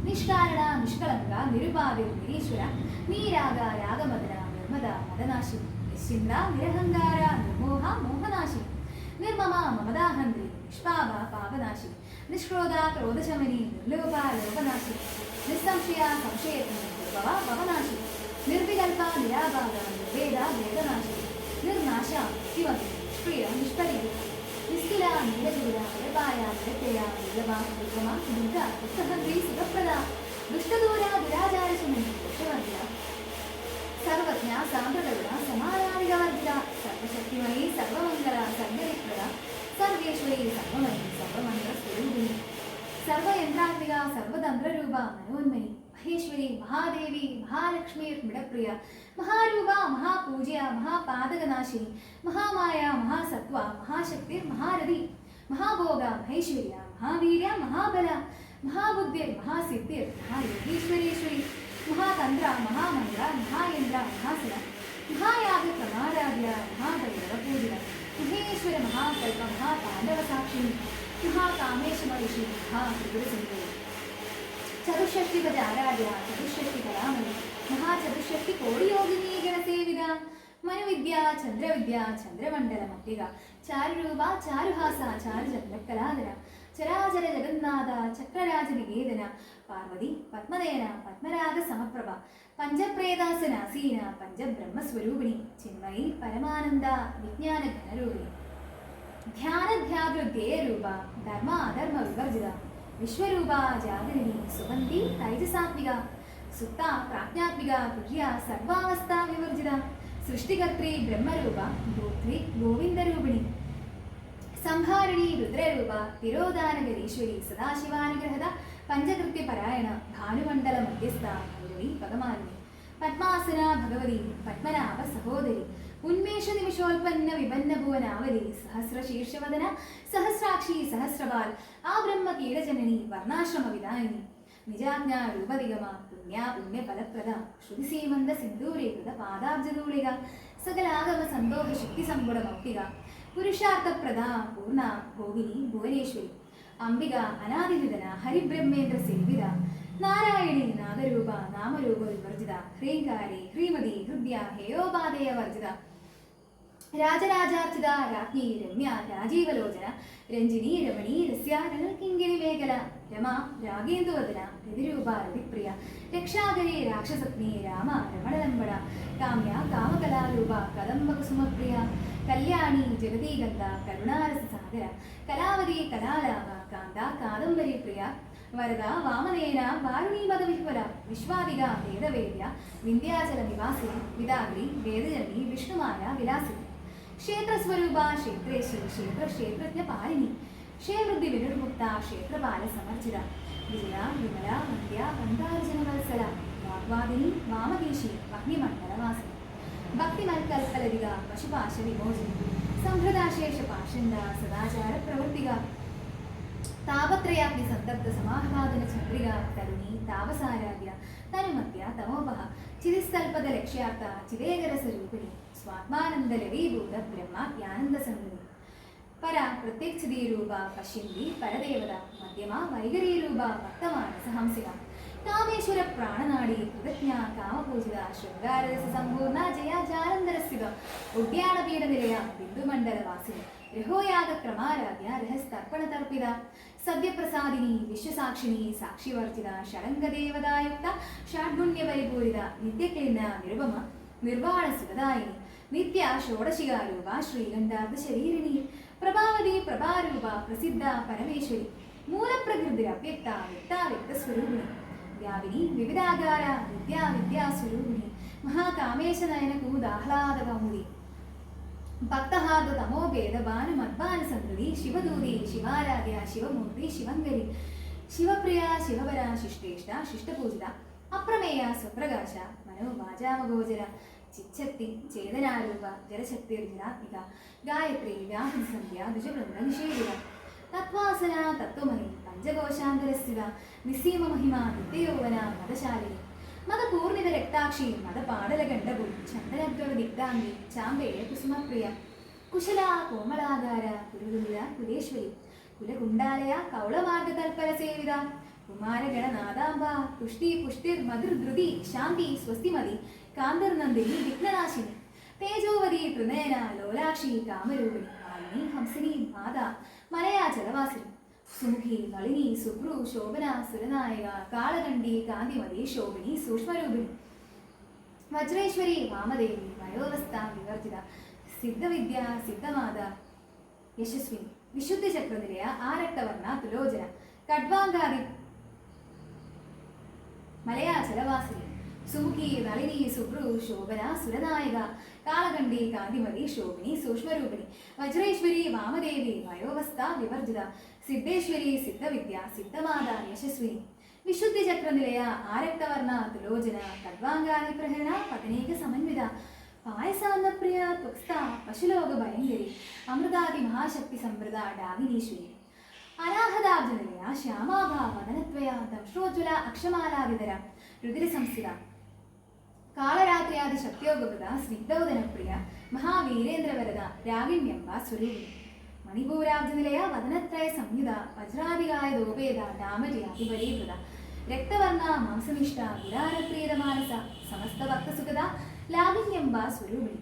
A: നിഷ്കാരണ നിഷ്കളങ്ക നിരുപാതിർ നിരീശ്വര നീരാഗ രാഗമദന നിർമ്മദ മദനാശിനി നിശ്ചിന്ത നിരഹങ്കാര നിർമോഹ മോഹനാശിനി നിർമ്മമ മമതാഹന്ത്രി നിഷ്പാപ പാപനാശിനി നിഷ്ക്രോധ ക്രോധശമനി നിർലോഭ ലോപനാശിനി നിസ്സംശയ സംശയത്തിന് നിർഭവ ഭവനാശിനി നിർവികൽപ നിരാഭാഗ നിർവേദ വേദനാശിനി നിർനാശ ശിവതി നിഷ്ക്രിയ നിഷ്പരിക നിസ്കില നീലചൂര നിരപായ നിരത്തേയ നിലവ ദുർഗമ ദുർഗ ദുഃഖഹന്ത്രി സുഖപ്രദ ദുഷ്ടദൂര ദുരാചാരശമനി ദുഷ്ടവർഗ സർവജ്ഞ സാമ്പ്രദ സമാനാധികവർജിത സർവശക്തിമയി സർവമംഗള സർവവിപ്രദ സർവേശ്വരി സർവമയി സർവമന്ത്ര സ്വരൂപിണി സർവയന്ത്രാത്മിക സർവതന്ത്രരൂപ മനോന്മയി മഹേശ്വരി മഹാദേവി മഹാലക്ഷ്മി മിടപ്രിയ മഹാരൂപ മഹാപൂജ്യ മഹാപാതകനാശിനി മഹാമായ മഹാസത്വ മഹാശക്തി മഹാരഥി മഹാഭോഗ മഹേശ്വര്യ മഹാവീര്യ മഹാബല മഹാബുദ്ധിർ മഹാസിദ്ധിർ മഹായോഗീശ്വരീശ്വരി മഹാതന്ത്ര മഹാമന്ത്ര മഹായന്ദ്ര മഹാസുര മഹായാഗ പ്രമാരാധ്യ മഹാഭൈരവപൂജിത മഹേശ്വര മഹാകൽപ മഹാപാണ്ഡവ സാക്ഷിണി മഹാകാമേശമഹിഷി മഹാത്രിപുരസുന്ദരി ചതുഷ്ഷഷ്ടിപദ ആരാധ്യ ചതുഷ്ഷഷ്ടി കലാമണി മഹാചതുഷ്ഷഷ്ടി കോടിയോഗിനി ഗണസേവിത മനുവിദ്യ ചന്ദ്രവിദ്യ ചന്ദ്രമണ്ഡല മല്ലിക ചാരുരൂപ ചാരുഹാസ ചാരുചന്ദ്രകലാധര ചരാചര ജഗന്നാഥ ചക്രരാജ നികേതന പാർവതി പത്മനയന പത്മരാഗ സമപ്രഭ പഞ്ചപ്രേതാസനാസീന പഞ്ചബ്രഹ്മസ്വരൂപിണി ചിന്മയി പരമാനന്ദ വിജ്ഞാന ഘനരൂപിണി ധ്യാനധ്യാതൃധ്യേയരൂപ ധർമ്മ അധർമ്മ വിവർജിത വിശ്വരൂപ ജാഗരിണി സുഗന്ധി തൈജസാത്മിക സുപ്ത പ്രാജ്ഞാത്മിക തുല്യ സർവാവസ്ഥ വിവർജിത സൃഷ്ടികർत्री ബ്രഹ്മരൂപ ഗോത്രി ഗോവിന്ദരൂപിണി സംഹാരിണി രുദ്രരൂപ തിരോധാനഗരീശ്വരി സദാശിവാനുഗ്രഹത പഞ്ചകൃത്യപരായണ ഭാനുമണ്ഡല മധ്യസ്ഥ ഭൈരവി പദമാലിനി പത്മാസന ഭഗവതി പത്മനാഭ സഹോദരി ഉന്മേഷ നിമിഷോൽപ്പന്ന വിപന്ന ഭുവനാവലി സഹസ്രശീർഷവദന സഹസ്രാക്ഷി സഹസ്രപാൽ ആ ബ്രഹ്മ കീടജനനി വർണ്ണാശ്രമ വിധായിനി നിജാജ്ഞ രൂപദിഗമ പുണ്യ പുണ്യ ഫലപ്രദ ശ്രുതിസീമന്ത സിന്ദൂരീകൃത പാദാബ്ജധൂളിക സകലാഗമ സന്തോഷ ശക്തി സമ്പുട മൗക്തിക പുരുഷാർത്ഥപ്രദ പൂർണ്ണ ഭോഗിനി ഭുവനേശ്വരി അംബിക അനാദിഹൃദന ഹരിബ്രഹ്മേന്ദ്ര സേവിത നാരായണി നാദരൂപ നാമരൂപ വിവർജിത ഹ്രീങ്കാരി ഹ്രീമതി ഹൃദ്യ ഹേയോപാദേയ വർജിത രാജരാജാർച്ചിത രാജ്ഞി രമ്യ രാജീവലോചന രഞ്ജിനി രമണി രസ്യ കിങ്കിണി മേഖല രമ രാഗേന്ദുവദന രതിരൂപ രതിപ്രിയ രക്ഷാകരി രാക്ഷസഗ്നി രാമ രമണലംബട കാമ്യ കാമകലാരൂപ കദംബകുസുമപ്രിയ കല്യാണി ജഗതീഗന്ധ കരുണാരസസാഗര കലാവതി കലാലാഭ കാന്ത കാദംബരി പ്രിയ വരദ വാമനേന വാരുണീപദവിഹ്വല വിശ്വാദിക വേദവേദ്യ വിന്ധ്യാചല നിവാസിനി വിദാഗ്രി വേദജനനി വിഷ്ണുമായ വിലാസിനി ക്ഷേത്രസ്വരൂപ ക്ഷേത്രേശി ക്ഷേത്രജ്ഞ പാലിനി ക്ഷേവൃദ്ധി വിനിർമുക്ത ക്ഷേത്രപാല സമർജിത വിജയ വിമല മധ്യ ഗന്ധാർജനവത്സല വാഗ്വാദിനി വാമകേശി വഹ്നിമണ്ഡലവാസിനി ഭക്തിമൽക്കൽക്കലരിക പശുപാശ വിമോചിനി സംഹൃതാശേഷ പാഷണ്ഡ സദാചാര പ്രവർത്തിക താപത്രയാഗ്നി സന്തപ്ത സമാഹ്ലാദന ചന്ദ്രിക തരുണി താപസാരാധ്യ തനുമത്യ തമോപഹ ചിതിസ്തൽപത ലക്ഷ്യാർത്ഥ ചിദേകരസ്വരൂപിണി സ്വാത്മാനന്ദ ലവീഭൂത ബ്രഹ്മാജ്ഞാനന്ദ സംഗതി പര പ്രത്യക്ഷതീരൂപ പശ്യന്തി പരദേവത മധ്യമ വൈഖരീരൂപ ഭക്തമാനസ ഹംസിക കാമേശ്വര പ്രാണനാടി കൃതജ്ഞ കാമപൂജിത ശൃംഗാരരസ സമ്പൂർണ ജയ ജാലന്ധരസ്ഥിത ഉദ്യാനപീഠനിലയ ബിന്ദുമണ്ഡലവാസിനി രഹോയാഗ ക്രമാരാധ്യ രഹസ്തർപ്പണതർപ്പിത സദ്യപ്രസാദിനി വിശ്വസാക്ഷിണി സാക്ഷിവർജിത ഷഡംഗദേവതായുക്ത ഷാഡ്ഗുണ്യപരിപൂരിത നിത്യക്ലിന്ന നിരുപമ നിർവാണ സുഖദായിനി നിത്യ ഷോഡശികാരൂപ ശ്രീകണ്ഠാർദ്ധ ശരീരിണി പ്രഭാവതി പ്രഭാരൂപ പ്രസിദ്ധ പരമേശ്വരി മൂലപ്രകൃതി അവ്യക്ത വ്യക്താവ്യക്ത സ്വരൂപിണി വ്യാപിനി വിവിധാകാര വിദ്യാസ്വരൂപിണി മഹാകാമേശനയന കുമുദാഹ്ലാദ കൗമുദി ഭക്തഹാർദ തമോഭേദ ഭാനുമദ്ഭാന സംഗതി ശിവദൂതി ശിവാരാധ്യ ശിവമൂർത്തി ശിവങ്കരി ശിവപ്രിയ ശിവപര ശിഷ്ടേഷ്ട ശിഷ്ടപൂജിത അപ്രമേയ സ്വപ്രകാശ മനോവാചാമഗോചര ചിച്ഛക്തി ചേതനാരൂപ ജലശക്തിർജനാത്മിക ഗായത്രി വ്യാഹൃതി സന്ധ്യ ദ്വിജവൃന്ദ നിഷേധിത തത്വാസന തത്വമയി പഞ്ചകോശാന്തരസ്ഥിത നിസ്സീമ മഹിമ നിത്യയൗവന മതശാലിനി മതപൂർണിത രക്താക്ഷി മതപാടലഗണ്ഡപും ചന്ദനദ്വര ദിഗ്ധാംഗി ചാമ്പേയ കുസുമപ്രിയ കുശല കോമളാകാര കുരുതുല കുലേശ്വരി കുലകുണ്ടാലയ കൗളമാർഗതൽപര സേവിത കുമാരഗണനാദാംബ തുഷ്ടി പുഷ്ടിർ മധുർധൃതി ശാന്തി സ്വസ്തിമതി കാന്തർനന്ദിനി വിഘ്നനാശിനി തേജോവതി ത്രിനയന ലോലാക്ഷി കാമരൂപിണി മാലിനി ഹംസിനി മാതാ മലയാചലവാസിനി സുമുഖി നളിനി സുഭ്രു ശോഭന സുരനായക കാളകണ്ഠി കാന്തിമതി ശോഭിനി സൂക്ഷ്മരൂപിണി വജ്രേശ്വരി വാമദേവി വയോവസ്ഥ വിവർജിത സിദ്ധവിദ്യ സിദ്ധമാത യശസ്വിനി വിശുദ്ധി ചക്രനിലയ ആരക്തവർണ തുലോചന കഡ്വാങ്കാരി മലയാചലവാസിനി സുമുഖി നളിനി സുഭ്രു ശോഭന സുരനായക കാളകണ്ഠി കാന്തിമതി ശോഭിനി സൂക്ഷ്മരൂപിണി വജ്രേശ്വരി വാമദേവി വയോവസ്ഥ വിവർജിത സിദ്ധേശ്വരി സിദ്ധവിദ്യ സിദ്ധമാത യശസ്വിനി വിശുദ്ധി ചക്രനിലയ ആരക്തവർണ തുലോചന കഡ്വാങ്കാരി പ്രഹരണ പതനേക സമന്വിത പായസാന്നപ്രിയ തുക്സ്ഥ പശുലോക ഭയങ്കരി അമൃതാദി മഹാശക്തി സമൃദ്ധ ഡാകിനീശ്വരി അനാഹതാബ്ജനിലയ ശ്യാമാഭ വദനത്വയ ദംശ്രോജ്വല അക്ഷമാലാദിതര രുതിരസംസ്ഥിത കാളരാത്രിയാദി ശക്തിയോഗൃത സ്നിഗ്ധോദനപ്രിയ മഹാവീരേന്ദ്രവരത രാഗിണ്യംബ സ്വരൂപിണി മണിപൂരാബ്ജനിലയ വദനത്രയ സംയുത വജ്രാദികായ ദോപേത ഡാമര്യാദിപരീകൃത രക്തവർണ മാംസനിഷ്ഠ ഗുരാരപ്രീതമാനസ സമസ്ത ഭക്തസുഖത ലാവിന്യംബ സ്വരൂപിണി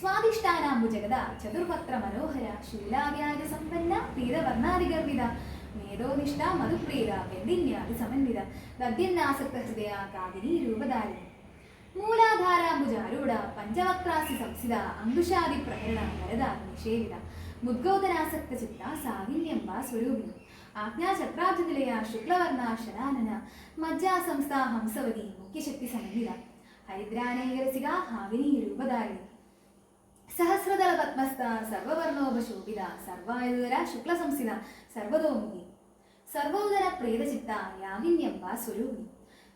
A: സ്വാദിഷ്ടാനാംബുജഗത ചതുർഭക്ത്ര മനോഹര ശീലാവ്യാജ സമ്പന്ന പ്രീതവർണാദിഗർവിത മേധോനിഷ്ഠ മധുപ്രീത വെന്ദിന്യാദി സമന്വിത ഗദ്യന്നാസക്ത ഹൃദയ കാതിനി രൂപധാരിണി മൂലാധാരാംബുജാരൂഢ പഞ്ചവക്രാസി സംസിത അങ്കുശാദി പ്രഹരണ വരദ നിഷേവിത മുദ്ഗോദനാസക്ത ചിത്ത സാകിന്യംബ സ്വരൂപിണി ആജ്ഞാചക്രാബ്ജനിലയ ശുക്ലവർണ ശരാനന മജ്ജാസംസ്ഥ ഹംസവതി മുഖ്യശക്തി സമന്വിത ഹരിദ്രാനേകരസിക ഹാവിനി രൂപധാരിണി സഹസ്രദള പത്മസ്ഥ സർവവർണോപശോഭിത സർവായുധര ശുക്ലസംസ്ഥിത സർവതോമുഖി സർവോദര പ്രീതചിത്ത യാഗിന്യംബ സ്വരൂപിണി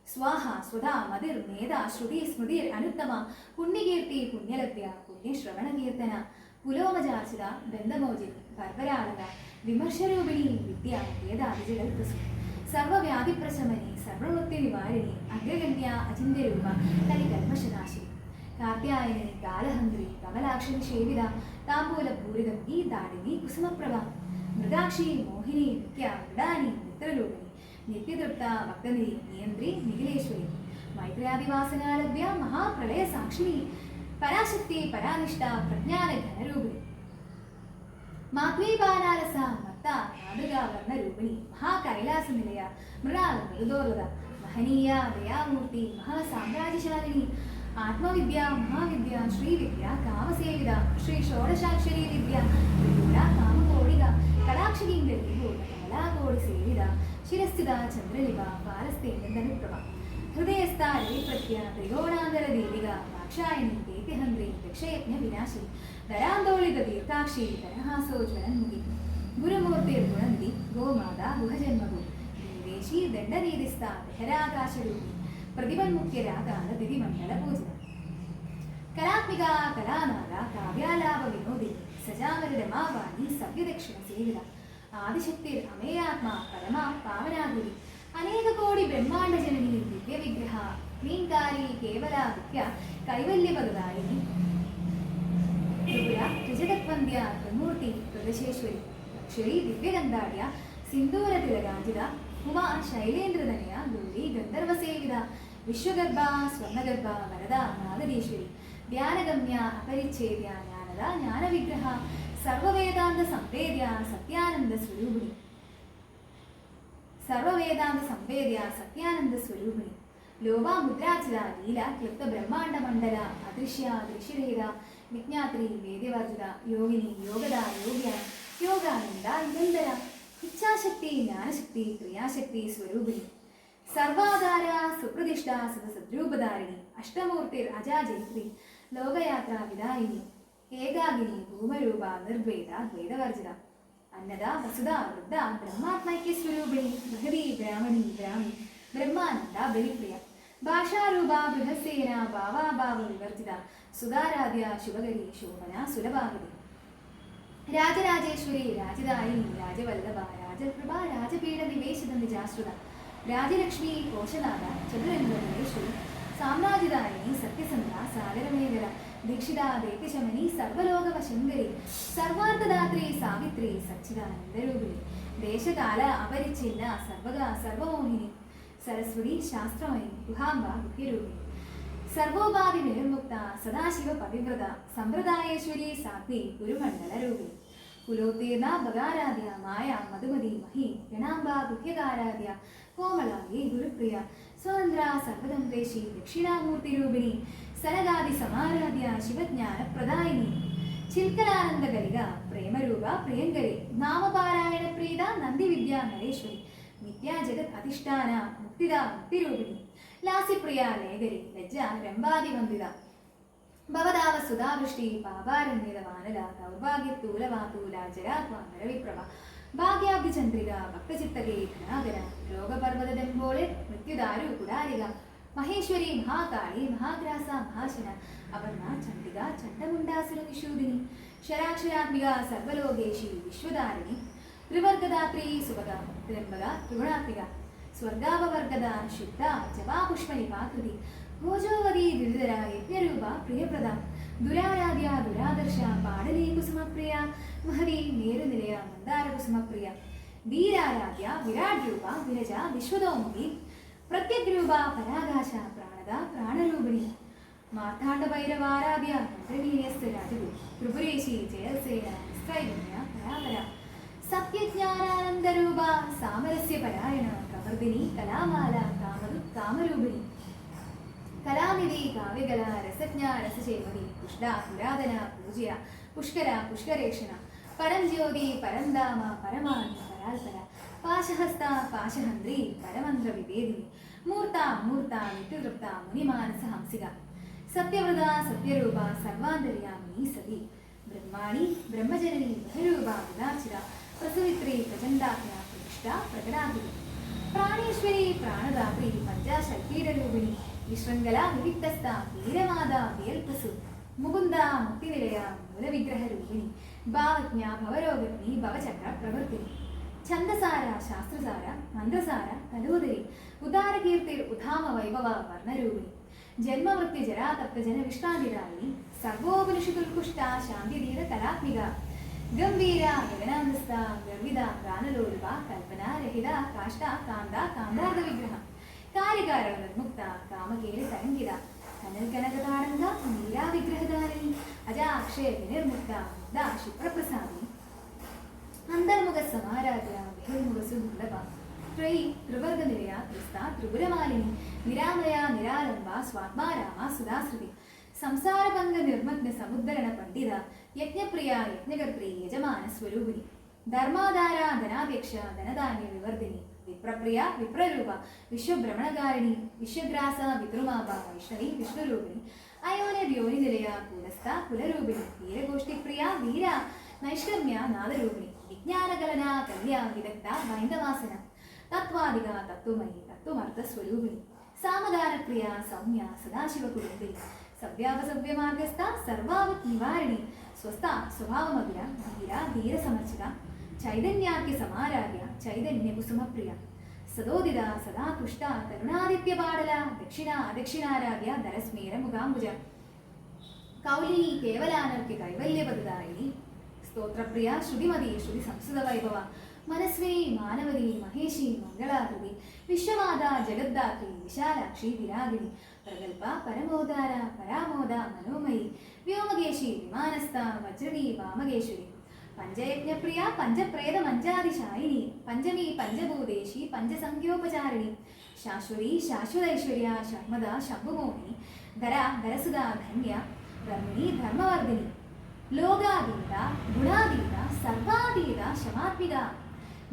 A: സ്വാഹ സ്വധാ മതിർ മേധ ശ്രുതി സ്മൃതിർ അനുത്തമ പുണ്യകീർത്തി പുണ്യലഭ്യ പുണ്യശ്രവണകീർത്തന പുലോമജാർച്ചിത ബന്ധമോചിനി ബർബരാളക വിമർശരൂപിണി വിദ്യ വേദാദിജകൾ പ്രസു സർവവ്യാധിപ്രശമനി സർവവൃത്തി നിവാരിണി അഗ്രഗണ്യ അചിന്യരൂപ കലികൽമശനാശിനി കാർത്യായനി കാലഹന്ത്രി കമലാക്ഷി നിഷേവിത താംബൂലഭൂരിതം ഈ ദാടിനി കുസുമപ്രഭ മൃഗാക്ഷി മോഹിനി മുഖ്യ മൃഡാനി മിത്രരൂപിണി നിത്യതൃപ്ത ഭക്തനിധി നിയന്ത്രി നിഖിലേശ്വരി മൈത്ര്യാദിവാസനാലഭ്യ മഹാപ്രളയ സാക്ഷിണി പരാശക്തി പരാനിഷ്ഠ പ്രജ്ഞാന ഘനരൂപിണി മാധ്വീപാനാലസ മത്ത നാദുക വർണ്ണരൂപിണി മഹാകൈലാസ നിലയ മൃണാൽ മൃദോർവത മഹനീയ ദയാമൂർത്തി മഹാസാമ്രാജ്യശാലിനി ആത്മവിദ്യ മഹാവിദ്യ ശ്രീവിദ്യ കാമസേവിത ശ്രീ ഷോഡശാക്ഷരി വിദ്യ ത്രിപുര കാമകോടിക കടാക്ഷരീന്ദ്രി കമലാകോടി സേവിത ശിരസ്ഥിത ചന്ദ്രലിവ പാലസ്തേന്ദ്രനുപ്രഭ ഹൃദയസ്ഥ രവിപ്രത്യ ത്രികോണാന്തര ദേവിക ദാക്ഷായണി ദൈത്യഹന്ത്രി ദക്ഷയജ്ഞ വിനാശിനി ധരാന്തോളിത ദീർഘാക്ഷി ധനഹാസോജ്വലന്മുഖി ഗുരുമൂർത്തിർ ഗുണനിധി ഗോമാത ഗുഹജന്മഗു ദേവേശി ദണ്ഡനീതിസ്ഥ ദഹരാകാശരൂപി പ്രതിപന്മുഖ്യരാഗാന ദിതിമണ്ഡല പൂജിത കലാത്മിക കലാനാഗ കാവ്യാലാപ വിനോദിനി സജാമര രമാവാണി സവ്യദക്ഷിണ സേവിത ആദിശക്തിർ അമേയാത്മാ പരമാ പാവനാഗുരി അനേക കോടി ബ്രഹ്മാണ്ഡ ജനനി ദിവ്യവിഗ്രഹ ക്ലീൻകാരി കേവല വിദ്യ കൈവല്യപദായിനി ത്രിപുര ത്രിജഗത്വന്ദ്യ ത്രിമൂർത്തി ത്രിദശേശ്വരി അക്ഷരി ദിവ്യഗന്ധാഢ്യ സിന്ദൂരതിലകാഞ്ചിത ഉമാ ശൈലേന്ദ്രതനയ ഗൗരി ഗന്ധർവസേവിത വിശ്വഗർഭ സ്വർണഗർഭ വരദ നാഗരീശ്വരി ധ്യാനഗമ്യ അപരിച്ഛേദ്യ ജ്ഞാനദ ജ്ഞാനവിഗ്രഹ സർവവേദാന്ത സംവേദ്യ സത്യാനന്ദ സ്വരൂപിണി സർവവേദാന്ത സംവേദ്യ സത്യാനന്ദ സ്വരൂപിണി ലോപാമുദ്രാർച്ചിത ലീല ക്ലിപ്ത ബ്രഹ്മാണ്ഡ മണ്ഡല അദൃശ്യ ദൃശ്യരഹിത വിജ്ഞാത്രി വേദ്യവർജിത യോഗിനി യോഗദ യോഗ്യ യോഗാനന്ദ നിരന്തര ഇച്ഛാശക്തി ജ്ഞാനശക്തി ക്രിയാശക്തി സ്വരൂപിണി സർവാധാര സുപ്രതിഷ്ഠ സദസദ്രൂപധാരിണി അഷ്ടമൂർത്തിർ അജാജയിത്രി ലോകയാത്രാ വിദായിനി ഏകാകിനി ഭൂമരൂപ നിർവേദ ദ്വൈതവർജിത അന്നദ വസുധ വൃദ്ധ ബ്രഹ്മാത്മൈക്യസ്വരൂപിണി ബൃഹതി ബ്രാഹ്മണി ബ്രാഹ്മി ബ്രഹ്മാനന്ദ ബലിപ്രിയ ഭാഷാരൂപ ബൃഹസേന ഭാവാഭാവ വിവർജിത സുധാരാധ്യ ശുഭകരി ശോഭന സുലഭാഗതി രാജരാജേശ്വരി രാജദായിനി രാജവല്ലഭ രാജകൃപ രാജപീഠ നിവേശിത നിജാശ്രുത രാജലക്ഷ്മി കോശനാഥ ചതുരംഗേശ്വരി സാമ്രാജ്യദായിനി സത്യസന്ധ സാഗരമേഖല ദീക്ഷിത ദേത്യശമനി സർവലോകവശങ്കരി സർവാർത്ഥദാത്രി സാവിത്രി സച്ചിദാനന്ദരൂപിണി ദേശകാല അപരിച്ഛിന്ന സർവമോഹിനി സരസ്വതി ശാസ്ത്രമയി ഗുഹാംബ ഗുഹ്യരൂപിണി സർവോപാധി വിനിർമുക്ത സദാശിവ പതിവ്രത സമ്പ്രദായേശ്വരി സാത്വി ഗുരുമണ്ഡലരൂപിണി കുലോത്തീർണ ബകാരാധ്യ മായ മധുമതി മഹി ഗണാംബ ഗുഹ്യകാരാധ്യ കോമളായി ഗുരുപ്രിയ സ്വതന്ത്ര സർവതന്ത്രേശി ദക്ഷിണാമൂർത്തിരൂപിണി സനകാദി സമാരാധ്യ ശിവജ്ഞാന പ്രദായിനി ചിൽക്കലാനന്ദഗലിക പ്രേമരൂപ പ്രിയങ്കരി നാമപാരായണ പ്രീത നന്ദിവിദ്യ നരേശ്വരി നിത്യാ ജഗത് അധിഷ്ഠാന മുക്തിദ മുക്തിരൂപിണി ലാസിപ്രിയ ലേഖരി ലജ്ജ രംഭാതിവന്ദിത ഭവതാവ സുധാവൃഷ്ടി പാപാരണ്യത വാനല ദൗർഭാഗ്യത്തൂലവാതൂല ജരാത്മാനരവിപ്രഭ ഭാഗ്യാബ്ദിചന്ദ്രിക ഭക്തചിത്തകേ ഘനാകര രോഗപർവ്വതദംബോളെ മൃത്യുദാരു കുടാരിക മഹേശ്വരി മഹാകാളി മഹാഗ്രാസ മഹാശന അപർണ ചണ്ഡിക ചണ്ഡമുണ്ടാസുര നിഷൂദിനി ശരാക്ഷരാത്മിക സർവലോകേശി വിശ്വധാരിണി ത്രിവർഗദാത്രി സുഭഗ ത്രിംബക ത്രിഗുണാത്മിക സ്വർഗാപവർഗദ ശുദ്ധ ജവാപുഷ്പനിപാകൃതി ഭോജോവതി ദുരിതര യജ്ഞരൂപ പ്രിയപ്രദ ദുരാരാധ്യ ദുരാദർശ പാടലീ കുസുമപ്രിയ മഹതി നേരുനിലയ മന്ദാരകുസുമപ്രിയ വീരാരാധ്യ വിരാട് രൂപ വിരജ വിശ്വതോമുഖി പ്രത്യഗ്രൂപ പരാകാശ പ്രാണത പ്രാണരൂപിണി മാർത്താണ്ഡഭൈരവാരാധ്യ മന്ത്രവീര്യസ്ഥ രാജഗു ത്രിപുരേശി ജയസേന നിസ്ത്രൈഗമ്യ പരാപര സത്യജ്ഞാനാനന്ദരൂപ സാമരസ്യ പരായണ കമർദിനി കലാമാല കാമതു കാമരൂപിണി കലാനിധി കാവ്യകല രസജ്ഞ രസചേമതി പുഷ്ട പുരാതന പൂജ്യ പുഷ്കര പുഷ്കരേഷണ പരംജ്യോതി പരംധാമ പരമാണി പരാൽപര പാശഹസ്ത പാശഹന്ത്രി പരമന്ത്ര വിവേദിനി മൂർത്ത മൂർത്ത നിത്യതൃപ്ത മുനിമാനസ ഹംസിക സത്യവ്രത സത്യരൂപ സർവാന്തര്യാമിനി സതി ബ്രഹ്മാണി ബ്രഹ്മജനനി ബഹരൂപ വിലാചിത പ്രസവിത്രി പ്രചണ്ഡാജ്ഞ പ്രതിഷ്ഠ പ്രകടാകുലി പ്രാണേശ്വരി പ്രാണദാത്രി പഞ്ചാശക്തിരൂപിണി വിശൃംഖല വിവിക്തസ്ഥ വീരമാത വിയൽപസു മുകുന്ദ മുക്തിനിലയ മൂലവിഗ്രഹരൂപിണി ഭാവജ്ഞ ഭവരോഗിണി ഭവചക്ര പ്രവൃത്തിനി ഛന്ദസാര ശാസ്ത്രസാര മന്ത്രസാര കലോദരി ഉദാരകീർത്തിർ ഉധാമ വൈഭവ വർണ്ണരൂപിണി ജന്മവൃത്തി ജരാതപ്ത ജനവിഷ്ടാതിരായിനി സർവോപനിഷതുൽകുഷ്ട ശാന്തിധീര കലാത്മിക ഗംഭീര ഗഗനാന്തസ്ഥ ഗർവിത ഗാനലോലുപ കൽപ്പനാരഹിത കാഷ്ട കാന്ത കാന്താർദ്ധ വിഗ്രഹം കാര്യകാരണ നിർമുക്ത കാമകേല തരംഗിത കനൽ കനകതാരംഗ നീരാ വിഗ്രഹധാരിണി അജാക്ഷയ വിനിർമുക്ത മുഗ്ധ ക്ഷിപ്രപ്രസാദിനി അന്തർമുഖ സമാരാധ്യ ബഹിർമുഖസു ദുർലഭ ത്രയി ത്രിവർഗനിലയ ക്രിസ്ത ത്രിപുരമാലിനി നിരാമയ നിരാലംബ സ്വാത്മാരാമ സുധാശ്രുതി സംസാരഭംഗ നിർമ്മഗ്ന സമുദ്ധരണ പണ്ഡിത യജ്ഞപ്രിയ യജ്ഞകർत्री യജമാന സ്വരൂപിണി ധർമാധാര ധനാധ്യക്ഷ ധനധാന്യ വിവർധിനി വിപ്രപ്രിയ വിപ്രരൂപ വിശ്വഭ്രമണകാരിണി വിശ്വഗ്രാസ വിദ്രുമാഭ വൈഷ്ണവി വിഷ്ണുരൂപിണി അയോന ദ്യോനിനിലയ കൂടസ്ഥ കുലരൂപിണി വീരഗോഷ്ഠിപ്രിയ വീര നൈഷ്കർമ്യ നാദരൂപിണി വിജ്ഞാനകലന കല്യ വിദഗ്ധ വൈന്ദവാസന തത്വാദിക തത്വമയി തത്വമർത്ഥസ്വരൂപിണി സാമദാനപ്രിയ സൗമ്യ സദാശിവകുടുംബിനി സവ്യാപസവ്യമാർഗസ്ഥ സർവാവത് നിവാരിണി സ്വസ്ഥ സ്വഭാവമധുര ധീര ധീരസമർച്ചിത ചൈതന്യാഖ്യ സമാരാധ്യ ചൈതന്യ കുസുമപ്രിയ സദോദിത സദാ പുഷ്ട തരുണാദിത്യപാടല ദക്ഷിണ അദക്ഷിണാരാധ്യ ധരസ്മേര മുഖാംബുജ കൗലിനി കേവലാനർക്യ കൈവല്യപദായിനി സ്തോത്രപ്രിയ ശ്രുതിമതി ശ്രുതി സംസ്കൃത വൈഭവ മനസ്വേ മാനവതി മഹേഷി മംഗളാകൃതി വിശ്വമാത ജഗദ്ധാത്രി വിശാലാക്ഷി വിരാഗിണി പ്രഗൽഭ പരമോദാര പരാമോദ മനോമയി വ്യോമകേശി വിമാനസ്ഥ വജ്രണി വാമകേശ്വരി പഞ്ചയജ്ഞപ്രിയ പഞ്ചപ്രേത മഞ്ചാതിശായിനി പഞ്ചമി പഞ്ചഭൂതേശി പഞ്ചസംഖ്യോപചാരിണി ശാശ്വതി ശാശ്വതൈശ്വര്യ ശർമ്മദ ശംഭുമോഹിനി ധര ധരസുധ ധന്യ ധർമ്മിണി ധർമ്മവർദ്ധിനി ലോകാതീത ഗുണാതീത സർവാതീത ശമാത്മിക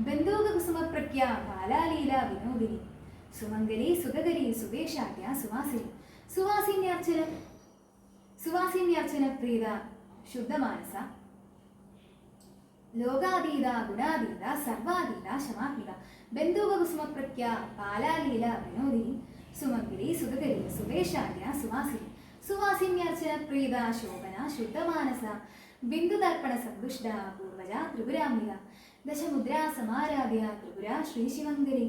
A: ബന്ധൂകകുസുമപ്രഖ്യ ബാലാലീല വിനോദിനി സുമംഗലി സുഖകരി സുവേശാട്യ സുവാസിനി സുവാസിന്യർച്ചന പ്രീത ശുദ്ധമാനസ ലോകാതീത ഗുണാതീത സർവാതീത ശമാത്മിക ബന്ധുവകുസുമപ്രഖ്യ പാലാലീല വിനോദിനി സുമംഗലി സുഖകരി സുവേശാട്യ സുവാസിന്യർച്ചന പ്രീത ശോഭന ശുദ്ധമാനസ ബിന്ദുതർപ്പണ സന്തുഷ്ട പൂർവജ ത്രിപുരാംബിക ദശമുദ്രാ സമാരാധ്യ ത്രിപുര ശ്രീശിവങ്കരി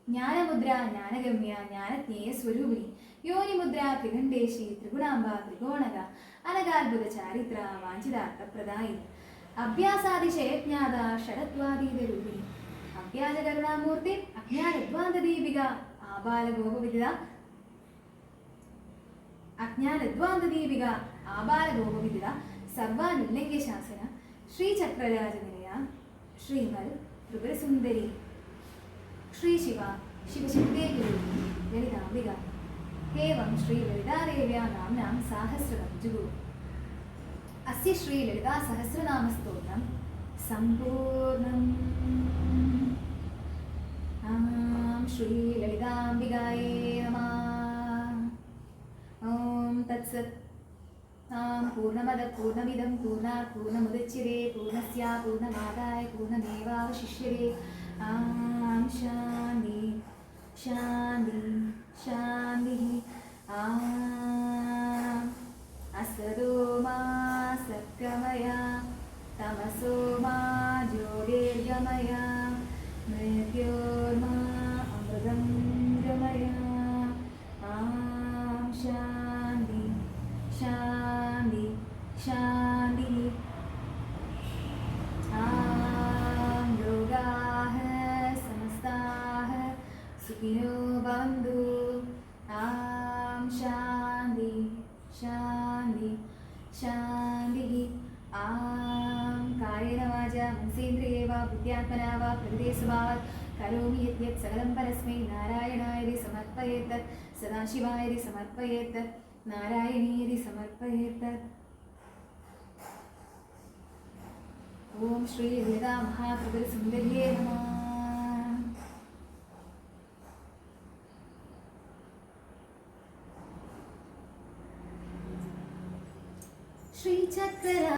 A: ജ്ഞാനമുദ്ര ജ്ഞാനഗമ്യ ജ്ഞാനജ്ഞേയ സ്വരൂപിണി യോനിമുദ്ര ത്രികണ്ഠേശി ത്രിഗുണാംബ ത്രികോണക അനകാത്ഭുത ചാരിത്ര വാഞ്ചിതാർത്ഥപ്രദായിനി അഭ്യാസാതിശയജ്ഞാത ഷഡത്വാതീതരൂപിണി അഭ്യാജകരുണാമൂർത്തി അജ്ഞാനദ്വാന്തദീപിക ആബാലഗോപവിദിത സർവാനുല്ലംഘ്യ ശാസന ശ്രീചക്രരാജനിലയ ശ്രീമൽ ത്രിപുരസുന്ദരി ശ്രീ ശിവശക്തേഗുരു ലളിതാംബിക ഏവം ശ്രീ ലളിതാദേവ്യാ നാംനാം സാഹസ്രകം ജുഗുരു അസ്യ ശ്രീ ലളിതാ സഹസ്രനാമസ്തോത്രം സമ്പൂർണം. ശ്രീ ലളിതാംബികായേ നമഃ. ഓം തത്സത്. പൂർണ്ണമദ പൂർണ്ണമിദം പൂർണ്ണാത് പൂർണ്ണമുദച്യതേ പൂർണ്ണസ്യ പൂർണ്ണമാദായ പൂർണ്ണമേവാവശിഷ്യതേ. ശാന്തി ശാന്തി ശാന്തി. അസതോ മാ സത്കമയ തമസോ മാ ജ്യോതിർഗമയ മൃത്യോർമാ അമൃതം ഗമയ. ശാന്തി ശാന്തി ശാന്തി. ലോകാഃ സമസ്താഃ സുഖിനോ ഭവന്തു. ശാന്തി ശാന്തി ശാന്തി. കായേന വാചാ മനസേന്ദ്രിയേ വാ ബുദ്ധ്യാത്മനാ വാ പ്രകൃതേ സ്വഭാവാത് കരോമി യദ്യത് സകലം പരസ്മൈ നാരായണായതി സമർപ്പയേത് സദാശിവായതി സമർപ്പയേത് നാരായണീയതി സമർപ്പയേത്. ഓം ശ്രീ ലളിതാ മഹാത്രിപുരസുന്ദര്യേ നമഃ. ശ്രീചക്ര